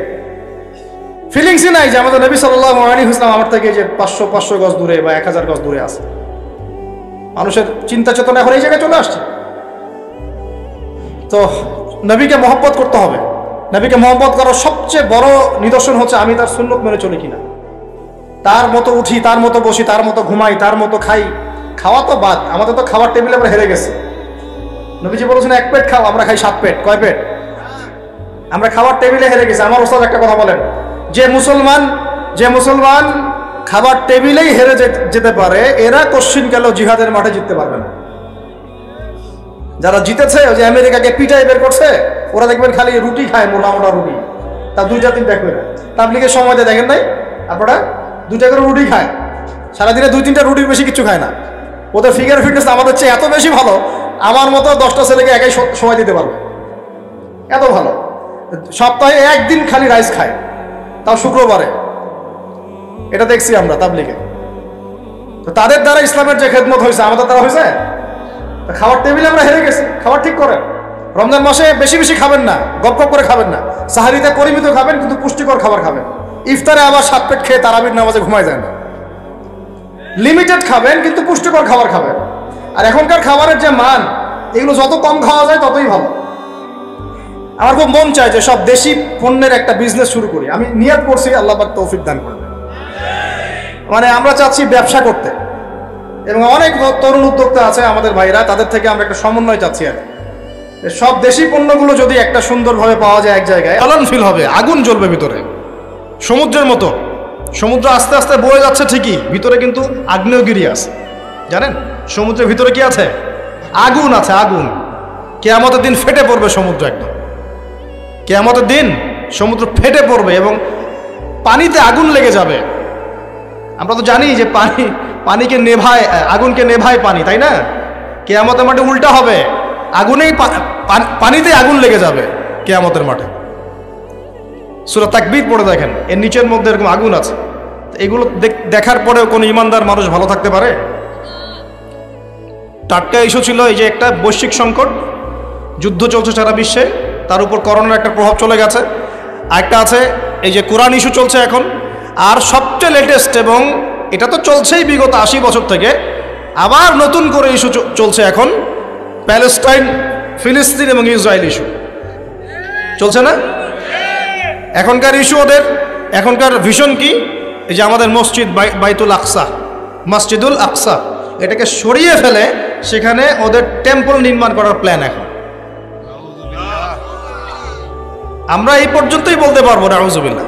A: ফিলিংসই নাই যে আমাদের নবী সাল্লাল্লাহু আলাইহি ওয়াসাল্লাম আমার থেকে যে 500 গজ দূরে বা 1000 গজ দূরে আছে। মানুষের চিন্তা চেতনা এখন এই জায়গায় চলে আসছে। তো নবীকে মহব্বত করতে হবে। নবীকে মহব্বত করার সবচেয়ে বড় নিদর্শন হচ্ছে আমি তার সুন্নত মেনে চলি কিনা। তার মতো উঠি, তার মতো বসি, তার মতো ঘুমাই, তার মতো খাই। খাওয়া তো বাদ, আমাদের তো খাবার টেবিলে আমরা হেরে গেছি। নবীজি বলেছেন 1 পেট খাও, আমরা খাই 7 পেট। কয় পেট? আমরা খাবার টেবিলে হেরে গেছি। আমার ওস্তাদ একটা কথা বলেন, যে মুসলমান খাবার টেবিলেই হেরে যেতে পারে, এরা কোশ্চিন গেল জিহাদের মাঠে জিততে পারবে না। যারা জিতেছে, ওই যে আমেরিকাকে পিটাই বের করছে, ওরা দেখবেন খালি রুটি খায়, মোটা রুটি, তার 2-3টা করে। তাবলীগের সময় দিয়ে দেখেন নাই আপনারা, 2টা করে রুটি খায়, সারাদিনে 2-3টা রুটির বেশি কিছু খায় না। ওদের ফিগার ফিটনেস আমাদের চেয়ে এত বেশি ভালো, আমার মতো 10টা ছেলেকে একাই সময় দিতে পারবে, এত ভালো। সপ্তাহে 1 দিন খালি রাইস খায়, তাও শুক্রবারে। এটা দেখছি আমরা তাবলীগে। তো তাদের দ্বারা ইসলামের যে খেদমত হয়েছে, আমাদের দ্বারা হয়েছে? খাবার টেবিলে আমরা হেরে গেছি। খাবার ঠিক করেন। রমজান মাসে বেশি খাবেন না, গপ করে খাবেন না। সাহারিতে পরিমিত খাবেন, কিন্তু পুষ্টিকর খাবার খাবেন। ইফতারে আবার 7 পেট খেয়ে তারাবির নামাজে ঘুমায় যায় না। লিমিটেড খাবেন, কিন্তু পুষ্টিকর খাবার খাবেন। আর এখনকার খাবারের যে মান, এগুলো যত কম খাওয়া যায় ততই ভালো। আমার খুব মন চায় যে সব দেশি পণ্যের একটা বিজনেস শুরু করি। আমি নিয়ত করছি, আল্লাহ পাক তৌফিক দান করবেন। মানে আমরা চাচ্ছি ব্যবসা করতে, এবং অনেক তরুণ উদ্যোক্তা আছে আমাদের ভাইরা, তাদের থেকে আমরা একটা সমন্বয় চাচ্ছি আর সব দেশি পণ্যগুলো যদি একটা সুন্দরভাবে পাওয়া যায় এক জায়গায়, জ্বলন ফিল হবে, আগুন জ্বলবে ভিতরে সমুদ্রের মতো। সমুদ্র আস্তে আস্তে বয়ে যাচ্ছে ঠিকই, ভিতরে কিন্তু আগ্নেয়গিরি আছে। জানেন সমুদ্রের ভিতরে কি আছে? আগুন আছে, আগুন। কিয়ামতের দিন ফেটে পড়বে সমুদ্র, একদম কিয়ামতের দিন সমুদ্র ফেটে পড়বে এবং পানিতে আগুন লেগে যাবে। আমরা তো জানি যে পানিকে নেভায়, আগুনকে নেভায় পানি, তাই না? কিয়ামতের মাঠে উল্টা হবে, আগুনেই পানিতে আগুন লেগে যাবে কিয়ামতের মাঠে। সূরা তাকবীর পড়ে দেখেন, এর নিচের মধ্যে এরকম আগুন আছে। এগুলো দেখার পরেও কোনো ইমানদার মানুষ ভালো থাকতে পারে? টাটকা ইস্যু ছিল এই যে একটা বৈশ্বিক সংকট, যুদ্ধ চলছে সারা বিশ্বে, তার উপর করোনার একটা প্রভাব চলে গেছে। আরেকটা আছে এই যে কোরআন ইস্যু চলছে এখন, আর সবচেয়ে লেটেস্ট, এবং এটা তো চলছেই বিগত 80 বছর থেকে, আবার নতুন করে ইস্যু চলছে এখন, প্যালেস্টাইন, ফিলিস্তিন এবং ইসরায়েল ইস্যু চলছে না? এখনকার ইস্যু ওদের, এখনকার ভিশন কি? এই যে আমাদের মসজিদ বাইতুল আকসা, মসজিদুল আকসা, এটাকে সরিয়ে ফেলে সেখানে ওদের টেম্পল নির্মাণ করার প্ল্যান এখন। আমরা এই পর্যন্তই বলতে পারবো না, আউযুবিল্লাহ,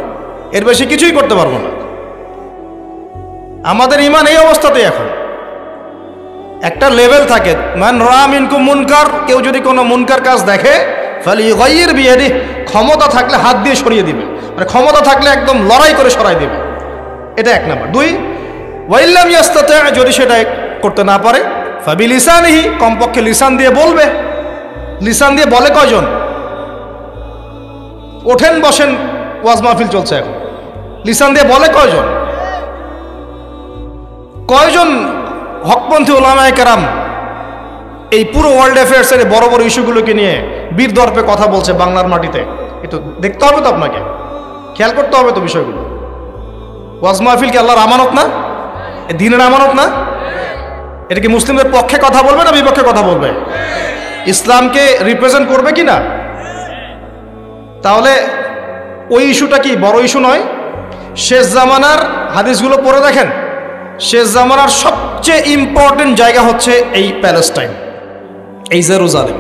A: এর বেশি কিছুই করতে পারবো না। আমাদের ঈমান এই অবস্থাতেই এখন। একটা লেভেল থাকে, মান রা মিনকুম মুনকার, কেউ যদি কোনো মুনকার কাজ দেখে ফালিয়ুগাইয়ির বিয়াদিহি, ক্ষমতা থাকলে হাত দিয়ে সরিয়ে দিবে, মানে ক্ষমতা থাকলে একদম লড়াই করে সরাই দিবে। এটা এক নাম্বার। দুই, ওয়াইল্লাম ইয়াস্তাতি, যদি সেটা করতে না পারে ফাবিলিসানিহি, কমপক্ষে লিসান দিয়ে বলবে। লিসান দিয়ে বলে কয়জন? ওঠেন বসেন ওয়াজ মাহফিল চলছে এখন, লিসান দিয়ে বলে কয়জন? কয়জন হকপন্থী ওলামায়ে কেরাম এই পুরো ওয়ার্ল্ড অ্যাফেয়ার্সের বড় বড় ইস্যুগুলোকে নিয়ে বীর দর্পে কথা বলছে বাংলার মাটিতে? একটু দেখতে হবে তো, আপনাকে খেয়াল করতে হবে তো বিষয়গুলো। ওয়াজ মাহফিল কি আল্লাহর আমানত না? দ্বীনের আমানত না? এটা কি মুসলিমদের পক্ষে কথা বলবে না বিপক্ষে কথা বলবে? ইসলামকে রিপ্রেজেন্ট করবে কি না? তাহলে ওই ইস্যুটা কি বড় ইস্যু নয়? শেষ জামানার হাদিসগুলো পড়ে দেখেন, শেষ জামানার সবচেয়ে ইম্পর্টেন্ট জায়গা হচ্ছে এই প্যালেস্টাইন, এই জেরুজালেম।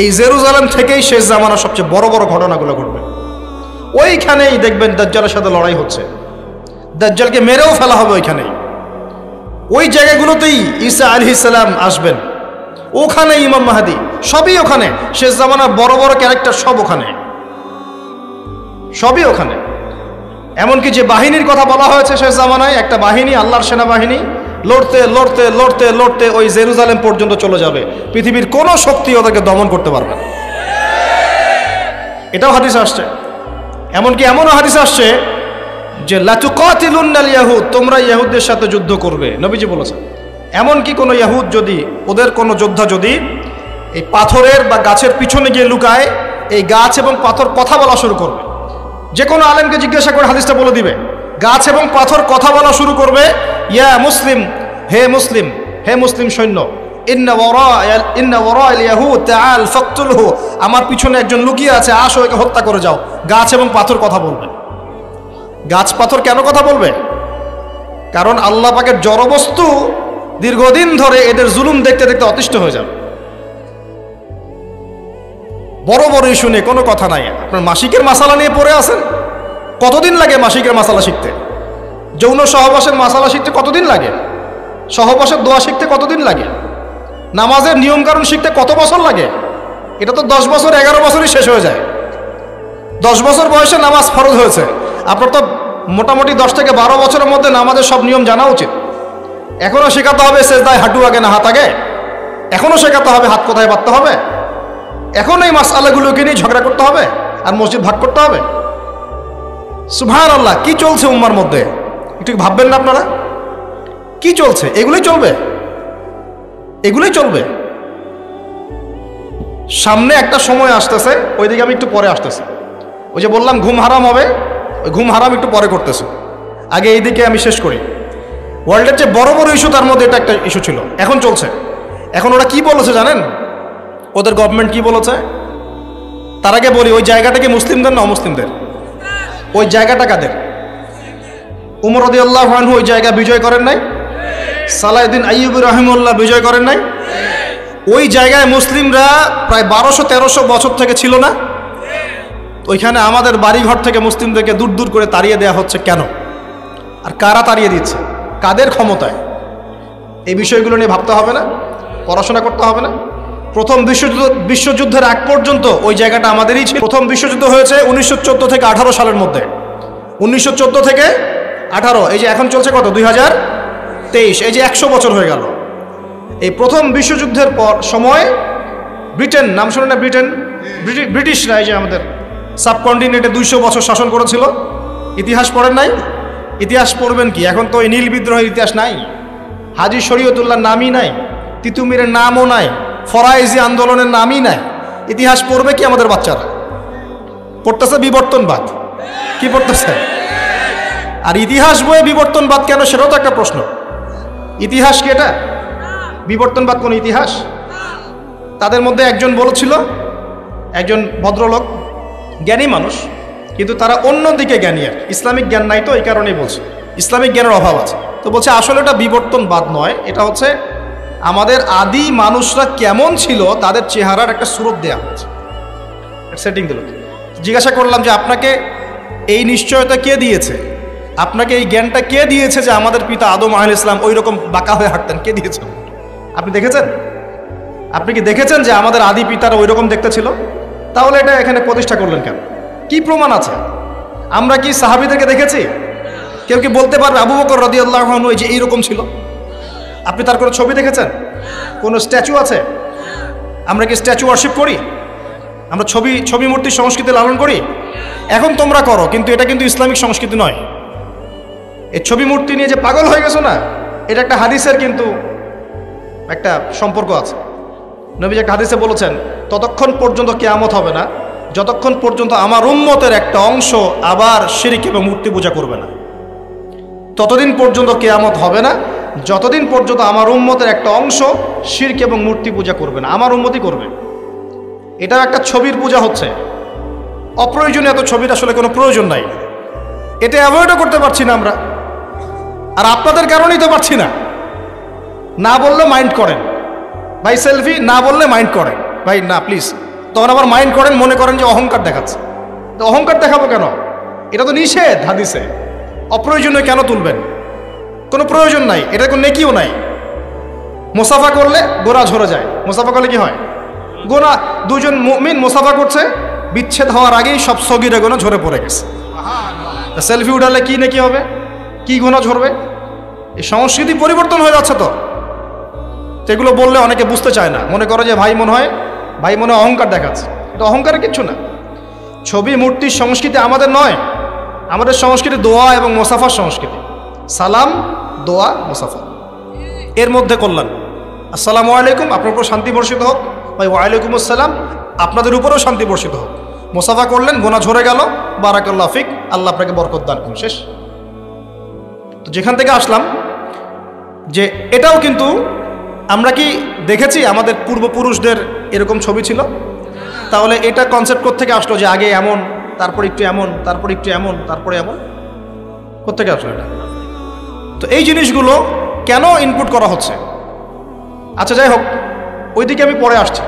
A: এই জেরুজালেম থেকেই শেষ জামানার সবচেয়ে বড় বড় ঘটনাগুলো ঘটবে। ওইখানেই দেখবেন দাজ্জালের সাথে লড়াই হচ্ছে, দাজ্জালকে মেরেও ফেলা হবে ওইখানেই। ওই জায়গাগুলোতেই ঈসা আলাইহিস সালাম আসবেন, ওখানে ইমাম মাহদী, সবই ওখানে। শেষ জামানার বড় বড় ক্যারেক্টার সব ওখানে, সবই ওখানে। এমনকি যে বাহিনীর কথা বলা হয়েছে শেষ জামানায়, একটা বাহিনী, আল্লাহর সেনাবাহিনী, লড়তে লড়তে লড়তে লড়তে ওই জেরুজালেম পর্যন্ত চলে যাবে। পৃথিবীর কোনো শক্তি ওদেরকে দমন করতে পারবে না। এটাও হাদিস আসছে। এমনকি এমনও হাদিস আসছে যে লাতুকাতিলুন্নাল ইয়াহুদ, তোমরা ইহুদদের সাথে যুদ্ধ করবে, নবীজি বলেছেন। এমনকি কোনো ইহুদ যদি, ওদের কোনো যোদ্ধা যদি এই পাথরের বা গাছের পিছনে গিয়ে লুকায়, এই গাছ এবং পাথর কথা বলা শুরু করবে। যে কোনো আলেমকে জিজ্ঞাসা করে হাদিসটা বলে দিবে। গাছ এবং পাথর কথা বলা শুরু করবে, ইয়া মুসলিম, হে মুসলিম, হে মুসলিম সৈন্য, ইন্না ওয়ারা'আল ইয়াহুদ তাআল ফাকতুলহু, আমার পিছনে একজন লুকিয়ে আছে, আসো একে হত্যা করে যাও। গাছ এবং পাথর কথা বলবে। গাছ পাথর কেন কথা বলবে? কারণ আল্লাহ পাকের জড়বস্তু দীর্ঘদিন ধরে এদের জুলুম দেখতে দেখতে অতিষ্ঠ হয়ে যাবে। বড় বড় ইস্যু নিয়ে কোনো কথা নাই। আপনার মাসিকের মাসালা নিয়ে পড়ে আছেন, কতদিন লাগে মাসিকের মাসালা শিখতে? যৌন সহবাসের মাসালা শিখতে কতদিন লাগে? সহবাসের দোয়া শিখতে কতদিন লাগে? নামাজের নিয়মকানুন শিখতে কত বছর লাগে? এটা তো 10 বছর 11 বছরই শেষ হয়ে যায়। 10 বছর বয়সে নামাজ ফরজ হয়েছে, আপনার তো মোটামুটি 10 থেকে 12 বছরের মধ্যে নামাজের সব নিয়ম জানা উচিত। এখনও শেখাতে হবে সেজদায় হাঁটু আগে না হাত আগে, এখনও শেখাতে হবে হাত কোথায় বাঁধতে হবে, এখন এই মাসআলাগুলোকে নিয়ে ঝগড়া করতে হবে আর মসজিদ ভাগ করতে হবে। সুবহানাল্লাহ, কি চলছে উম্মার মধ্যে? একটু ভাববেন না আপনারা কি চলছে? এগুলোই চলবে, এগুলোই চলবে। সামনে একটা সময় আসতেছে, ওইদিকে আমি একটু পরে আসতেছি। ওই যে বললাম ঘুম হারাম হবে, ওই ঘুম হারাম একটু পরে করতেছে, আগে এইদিকে আমি শেষ করি। ওয়ার্ল্ডের যে বড় বড় ইস্যু, তার মধ্যে এটা একটা ইস্যু ছিল, এখন চলছে। এখন ওরা কি বলেছে জানেন? ওদের গভর্নমেন্ট কি বলেছে? তার আগে বলি, ওই জায়গাটা কি মুসলিমদের না অমুসলিমদের? ওই জায়গাটা কাদের? উমর রাদিয়াল্লাহু আনহু ওই জায়গা বিজয় করেন নাই? সালাউদ্দিন আইয়ুবী রাহিমাহুল্লাহ বিজয় করেন নাই? ওই জায়গায় মুসলিমরা প্রায় 1200-1300 বছর থেকে ছিল না? ওইখানে আমাদের বাড়িঘর থেকে মুসলিমদেরকে দূর দূর করে তাড়িয়ে দেওয়া হচ্ছে কেন? আর কারা তাড়িয়ে দিচ্ছে? কাদের ক্ষমতায়? এই বিষয়গুলো নিয়ে ভাবতে হবে না? পড়াশোনা করতে হবে না? প্রথম বিশ্বযুদ্ধের আগ পর্যন্ত ওই জায়গাটা আমাদেরই ছিল। প্রথম বিশ্বযুদ্ধ হয়েছে 1914 থেকে 18 সালের মধ্যে। 1914 থেকে 18, এই যে এখন চলছে কত, 2023, এই যে 100 বছর হয়ে গেল। এই প্রথম বিশ্বযুদ্ধের পর সময় ব্রিটেন, নাম শোনেন না? ব্রিটিশরা এই যে আমাদের সাবকন্টিনেন্টে 200 বছর শাসন করেছিল। ইতিহাস পড়েন নাই? ইতিহাস পড়বেন কি? এখন তো এই নীল বিদ্রোহের ইতিহাস নাই, হাজী শরীয়তুল্লাহর নামই নাই, তিতুমিরের নামও নাই, ফরাইজি আন্দোলনের নামই নাই। ইতিহাস পড়বে কি আমাদের বাচ্চারা? পড়তেছে বিবর্তনবাদ। কি পড়তেছে? আর ইতিহাস বইয়ে বিবর্তনবাদ কেন, সেটাও তো একটা প্রশ্ন। ইতিহাস কি এটা? বিবর্তনবাদ কোন ইতিহাস? তাদের মধ্যে একজন বলেছিল, একজন ভদ্রলোক, জ্ঞানী মানুষ, কিন্তু তারা অন্যদিকে জ্ঞানী, আর ইসলামিক জ্ঞান নাই, তো এই কারণেই বলছে ইসলামিক জ্ঞানের অভাব আছে। তো বলছে আসলে এটা বিবর্তনবাদ নয়, এটা হচ্ছে আমাদের আদি মানুষরা কেমন ছিল তাদের চেহারার একটা সুরত দেওয়া হচ্ছে, সেটিং দিল। জিজ্ঞাসা করলাম যে আপনাকে এই নিশ্চয়তা কে দিয়েছে, আপনাকে এই জ্ঞানটা কে দিয়েছে যে আমাদের পিতা আদম আলাইহিস সালাম ওই রকম বাঁকা হয়ে হাঁটতেন? কে দিয়েছেন? আপনি দেখেছেন? আপনি কি দেখেছেন যে আমাদের আদি পিতারা ওই রকম দেখতে ছিল? তাহলে এটা এখানে প্রতিষ্ঠা করলেন কেন? কি প্রমাণ আছে? আমরা কি সাহাবীদেরকে দেখেছি? কেউ কি বলতে পারবে আবু বকর রাদিয়াল্লাহু আনহু এই যে এইরকম ছিল? আপনি তার কোনো ছবি দেখেছেন? কোনো স্ট্যাচু আছে? আমরা কি স্ট্যাচু ওয়ার্শিপ করি? আমরা ছবি মূর্তির সংস্কৃতি লালন করি? এখন তোমরা করো, কিন্তু এটা কিন্তু ইসলামিক সংস্কৃতি নয়। এই ছবি মূর্তি নিয়ে যে পাগল হয়ে গেছো না, এটা একটা হাদিসের কিন্তু একটা সম্পর্ক আছে। নবীজি একটা হাদিসে বলেছেন, ততক্ষণ পর্যন্ত কিয়ামত হবে না যতক্ষণ পর্যন্ত আমার উম্মতের একটা অংশ আবার শিরক এবং মূর্তি পূজা করবে না। ততদিন পর্যন্ত কিয়ামত হবে না যতদিন পর্যন্ত আমার উম্মতের একটা অংশ শিরক এবং মূর্তি পূজা করবে না। আমার উম্মতই করবে। এটাও একটা ছবির পূজা হচ্ছে। অপ্রয়োজনীয় এত ছবির আসলে কোনো প্রয়োজন নাই। এটা অ্যাভয়েডও করতে পারছি না আমরা, আর আপনাদের কারণেই তো পারছি না। না বললে মাইন্ড করেন, ভাই সেলফি না বললে মাইন্ড করেন, ভাই না প্লিজ। তখন আবার মাইন্ড করেন, মনে করেন যে অহংকার দেখাচ্ছে। তো অহংকার দেখাবো কেন? এটা তো নিষেধ হাদিসে। অপ্রয়োজনীয় কেন তুলবেন? কোনো প্রয়োজন নাই, এটা কোনো নেকিও নাই। মুসাফা করলে গোনা ঝরে যায়। মুসাফা করলে কি হয়? গোনা, দুজন মুমিন মুসাফা করছে, বিচ্ছেদ হওয়ার আগেই সব সগীরা গোনা ঝরে পড়ে গেছে। সেলফি উঠালে কি নেকি হবে? কি গোনা ঝরবে? এই সংস্কৃতি পরিবর্তন হয়ে যাচ্ছে। তো এগুলো বললে অনেকে বুঝতে চায় না, মনে করে যে ভাই মনে হয় অহংকার দেখাচ্ছে। এটা অহংকারের কিচ্ছু না। ছবি মূর্তির সংস্কৃতি আমাদের নয়। আমাদের সংস্কৃতি দোয়া এবং মোসাফার সংস্কৃতি। সালাম, দোয়া, মোসাফা, এর মধ্যে কল্যাণ। আসসালামু আলাইকুম, আপনার উপর শান্তি বর্ষিত হোক। ভাই ওয়ালাইকুম আসসালাম, আপনাদের উপরেও শান্তি বর্ষিত হোক। মোসাফা করলেন, গোনা ঝরে গেল, বারাকাল্লাহ ফিক, আল্লাহ আপনাকে বরকত দান করুন, শেষ। তো যেখান থেকে আসলাম যে এটাও কিন্তু আমরা কি দেখেছি আমাদের পূর্বপুরুষদের এরকম ছবি ছিল? তাহলে এটা কনসেপ্ট কোত্থেকে আসলো যে আগে এমন, তারপর একটু এমন, তারপর একটু এমন, তারপরে এমন? কোত্থেকে আসলো এটা? তো এই জিনিসগুলো কেন ইনপুট করা হচ্ছে? আচ্ছা যাই হোক, ওইদিকে আমি পরে আসছি।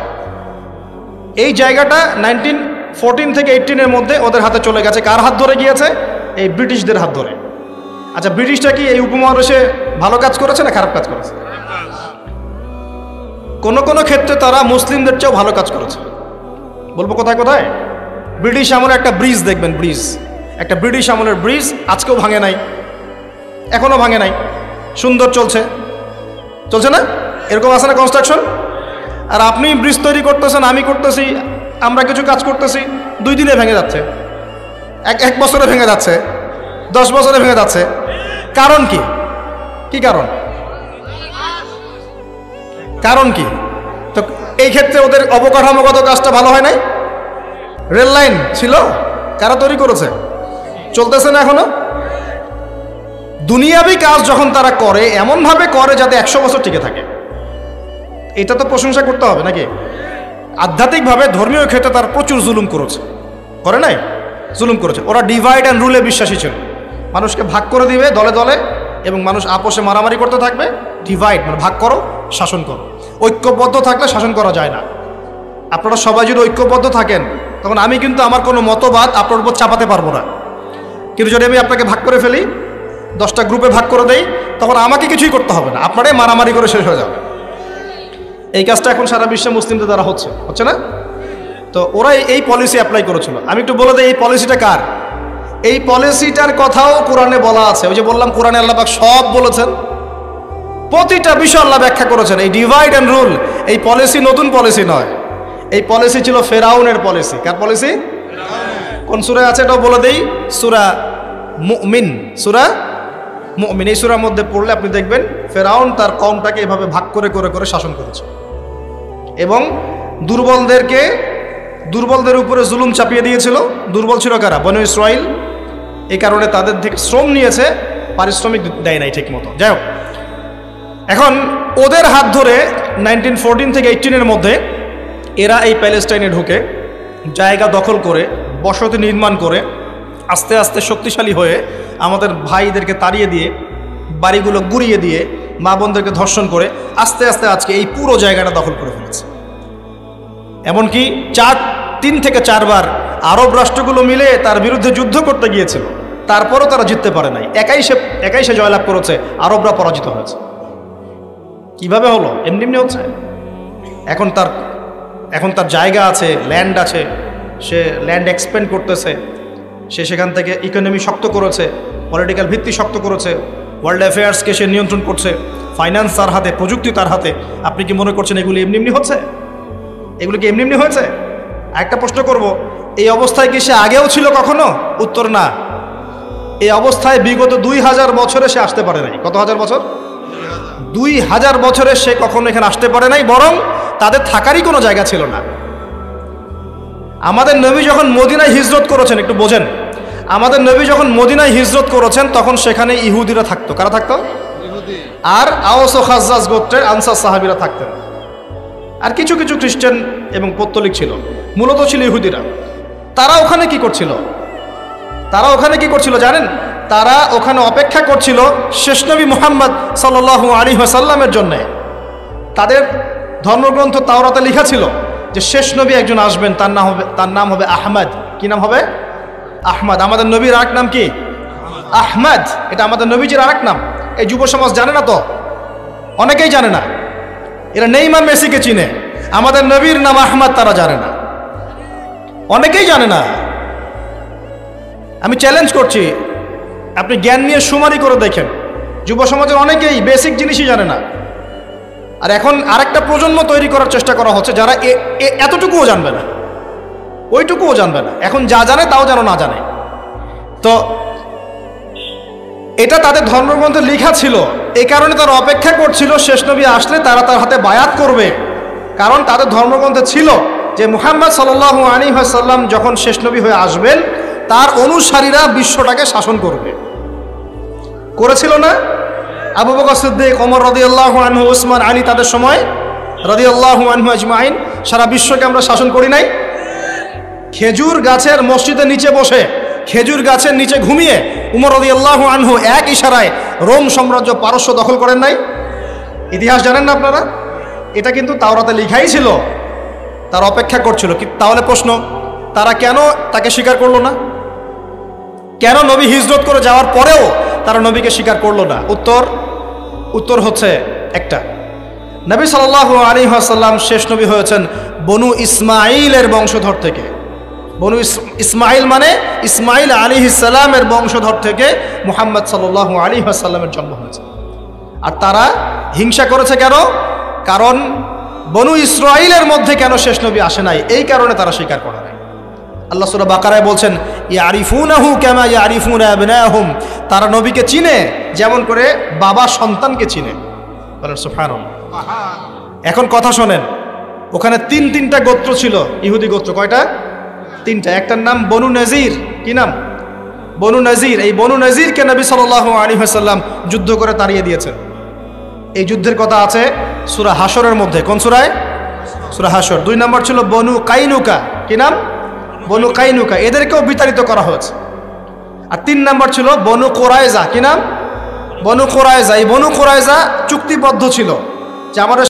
A: এই জায়গাটা 1914 থেকে 18-এর মধ্যে ওদের হাতে চলে গেছে। কার হাত ধরে গিয়েছে? এই ব্রিটিশদের হাত ধরে। আচ্ছা, ব্রিটিশটা কি এই উপমহাদেশে ভালো কাজ করেছে না খারাপ কাজ করেছে? কোনো কোনো ক্ষেত্রে তারা মুসলিমদের চেয়েও ভালো কাজ করেছে। বলবো কোথায় কোথায়? ব্রিটিশ আমলের একটা ব্রিজ দেখবেন, একটা ব্রিটিশ আমলের ব্রিজ আজকেও ভাঙে নাই, এখনো ভাঙে নাই, সুন্দর চলছে না? এরকম আছে না কনস্ট্রাকশন? আর আপনি ব্রিজ তৈরি করতেছেন, আমি করতেছি, আমরা কিছু কাজ করতেছি, 2 দিনে ভেঙে যাচ্ছে, এক বছরে ভেঙে যাচ্ছে, 10 বছরে ভেঙে যাচ্ছে। কারণ কি? কি কারণ? কারণ কি? তো এই ক্ষেত্রে ওদের অবকাঠামোগত কাজটা ভালো হয় নাই? রেল লাইন ছিল, কারা তৈরি করেছে? চলতেছে না এখনো? দুনিয়াবি কাজ যখন তারা করে, এমনভাবে করে যাতে 100 বছর টিকে থাকে। এটা তো প্রশংসা করতে হবে নাকি? আধ্যাত্মিকভাবে ধর্মীয় ক্ষেত্রে তার প্রচুর জুলুম করেছে, করে নাই? জুলুম করেছে। ওরা ডিভাইড অ্যান্ড রুলে বিশ্বাসী ছিল। মানুষকে ভাগ করে দিবে দলে দলে, এবং মানুষ আপোষে মারামারি করতে থাকবে। ডিভাইড মানে ভাগ করো, শাসন করো। ঐক্যবদ্ধ থাকলে শাসন করা যায় না। আপনারা সবাই যদি ঐক্যবদ্ধ থাকেন, তখন আমি কিন্তু আমার কোনো মতবাদ আপনার উপর চাপাতে পারবো না। কিন্তু যদি আমি আপনাকে ভাগ করে ফেলি, 10টা গ্রুপে ভাগ করে দেই, তখন আমাকে কিছুই করতে হবে না, আপনারাই মারামারি করে শেষ হয়ে যাবে। এই কাজটা এখন সারা বিশ্বে মুসলিমদের দ্বারা হচ্ছে না? তো ওরা এই পলিসি অ্যাপ্লাই করেছিল। আমি একটু বলে দিই এই পলিসিটা কার। এই পলিসিটার কথাও কোরআনে বলা আছে। ওই যে বললাম কোরআনে আল্লাহ পাক সব বলেছেন, প্রতিটা বিষয় আল্লাহ ব্যাখ্যা করেছেন। এই ডিভাইড অ্যান্ড রুল, এই পলিসি নতুন পলিসি নয়। এই পলিসি ছিল ফেরাউনের পলিসি। কার পলিসি? কোন সূরায় আছে এটাও বলে দেই, সূরা মুমিন। সূরা মুমিন, এই সূরার মধ্যে পড়লে আপনি দেখবেন ফেরাউন তার কওমটাকে এভাবে ভাগ করে করে করে শাসন করেছে, এবং দুর্বলদের উপরে জুলুম চাপিয়ে দিয়েছিল। দুর্বল ছিল কারা? বনু ইসরাইল। এই কারণে তাদের থেকে শ্রম নিয়েছে, পারিশ্রমিক দেয় নাই ঠিক মতো। যাই হোক, এখন ওদের হাত ধরে 1914 থেকে 18-এর মধ্যে এরা এই প্যালেস্টাইনে ঢুকে জায়গা দখল করে বসতি নির্মাণ করে আস্তে আস্তে শক্তিশালী হয়ে আমাদের ভাইদেরকে তাড়িয়ে দিয়ে, বাড়িগুলো গুড়িয়ে দিয়ে, মা বোনদেরকে ধর্ষণ করে আস্তে আস্তে আজকে এই পুরো জায়গাটা দখল করে ফেলেছে। এমনকি 3 থেকে 4 বার আরব রাষ্ট্রগুলো মিলে তার বিরুদ্ধে যুদ্ধ করতে গিয়েছিল, তারপরও তারা জিততে পারে নাই। একাই সে জয়লাভ করেছে, আরবরা পরাজিত হয়েছে। কিভাবে হলো? এমনি হচ্ছে। এখন তার জায়গা আছে, ল্যান্ড আছে, সে ল্যান্ড এক্সপেন্ড করতেছে, সে সেখান থেকে ইকোনমি শক্ত করেছে, পলিটিক্যাল ভিত্তি শক্ত করেছে, ওয়ার্ল্ড অ্যাফেয়ার্সকে সে নিয়ন্ত্রণ করছে, ফাইন্যান্স তার হাতে, প্রযুক্তি তার হাতে। আপনি কি মনে করছেন এগুলি এমনি হচ্ছে? এগুলো কি এমনি হয়েছে? একটা প্রশ্ন করব, এই অবস্থায় কি সে আগেও ছিল কখনো? উত্তর না। এই অবস্থায় বিগত 2000 বছরে সে আসতে পারে নাই। কত হাজার বছর? 2000 বছরে সে কখনো এখানে আসতে পারে নাই, বরং তাদের থাকারই কোনো জায়গা ছিল না। আমাদের নবী যখন মদিনায় হিজরত করেছেন, একটু বোঝেন, আমাদের নবী যখন মদিনায় হিজরত করেছেন তখন সেখানে ইহুদিরা থাকতো। কারা থাকতো? আর আওস ও খাজ্জাজ গোত্রের আনসার সাহাবীরা থাকতেন, আর কিছু কিছু খ্রিস্টান এবং পৌত্তলিক ছিল, মূলত ছিল ইহুদিরা। তারা ওখানে কি করছিল জানেন? তারা ওখানে অপেক্ষা করছিল শেষ নবী মুহাম্মদ সাল্লাল্লাহু আলাইহি ওয়াসাল্লামের জন্য। তাদের ধর্মগ্রন্থ তাওরাতে লেখা ছিল যে শেষ নবী একজন আসবেন, তার নাম হবে আহমদ। কি নাম হবে? আহমদ। আমাদের নবীর আরেক নাম কি? আহমদ। এটা আমাদের নবীজির আরেক নাম। এই যুব সমাজ জানে না তো, অনেকেই জানে না। এরা নেইমার মেসিকে চিনে, আমাদের নবীর নাম আহমদ তারা জানে না, অনেকেই জানে না। আমি চ্যালেঞ্জ করছি, আপনি জ্ঞান নিয়ে সুমারি করে দেখেন, যুব সমাজের অনেকেই বেসিক জিনিসই জানে না। আর এখন আরেকটা প্রজন্ম তৈরি করার চেষ্টা করা হচ্ছে যারা এতটুকুও জানবে না, ওইটুকুও জানবে না। এখন যা জানে তাও যেন না জানে। তো এটা তাদের ধর্মগ্রন্থে লেখা ছিল, এই কারণে তারা অপেক্ষা করছিল শেষ নবী আসলে তারা তার হাতে বায়াত করবে। কারণ তাদের ধর্মগ্রন্থে ছিল যে মুহাম্মদ সাল্লাল্লাহু আলাইহি ওয়াসাল্লাম যখন শেষ নবী হয়ে আসবেন তার অনুসারীরা বিশ্বটাকে শাসন করবে। করেছিল না? আবু বকর সিদ্দিক, ওমর রাদিয়াল্লাহু আনহু, উসমান, আলী, তাদের সময় রাদিয়াল্লাহু আনহু আজমাইন সারা বিশ্বকে আমরা শাসন করি নাই? খেজুর গাছের মসজিদের নিচে বসে, খেজুর গাছের নিচে ঘুমিয়ে উমর রাদিয়াল্লাহু আনহু এক ইশারায় রোম সাম্রাজ্য পারস্য দখল করেন নাই? ইতিহাস জানেন না আপনারা? এটা কিন্তু তাওরাতে লেখাই ছিল। তার অপেক্ষা করছিল। তাহলে প্রশ্ন, তারা কেন তাকে স্বীকার করলো না? কেন নবী হিজরত করে যাওয়ার পরেও তারা নবীকে স্বীকার করলো না? উত্তর হচ্ছে একটা, নবী সাল্লাল্লাহু আলাইহি ওয়াসাল্লাম শেষ নবী হয়েছেন বনু ইসমাইলের বংশধর থেকে। বনু ইসমাইল মানে ইসমাইল আলাইহিস সালামের বংশধর থেকে মুহাম্মদ সাল্লাল্লাহু আলাইহি ওয়াসাল্লামের জন্ম হয়েছে। আর তারা হিংসা করেছে কেন? কারণ বনু ইসরাইলের মধ্যে কেন শেষ নবী আসে নাই, এই কারণে তারা স্বীকার করে নাই। আল্লাহ সূরা বাকারায় বলছেন, ইয়ারিফুনাহু কামা ইয়ারিফুনা আবনাহুম, তারা নবীকে চিনে যেমন করে বাবা সন্তানকে চিনে। বলেন সুবহানাল্লাহ। এখন কথা শোনেন, ওখানে তিনটা গোত্র ছিল, ইহুদি গোত্র। কয়টা? 3টা। একটার নাম বনু নজির। কি নাম? বনু নজির। এই বনু নজিরকে নবী সাল্লাল্লাহু আলাইহি ওয়াসাল্লাম যুদ্ধ করে তাড়িয়ে দিয়েছেন। এই যুদ্ধের কথা আছে সূরা হাশরের মধ্যে। কোন সূরায়? সূরা হাশর। 2 নম্বর ছিল বনু কাইনুকা। কি নাম? বনু কাইনুকা। এদেরকেও বিতাড়িত করা হয়েছে। আর 3 নম্বর ছিল বনু কোরাইজা। কি নাম? বনু কোরাইজা। এই বনু কোরাইজা চুক্তিবদ্ধ ছিল যে আমাদের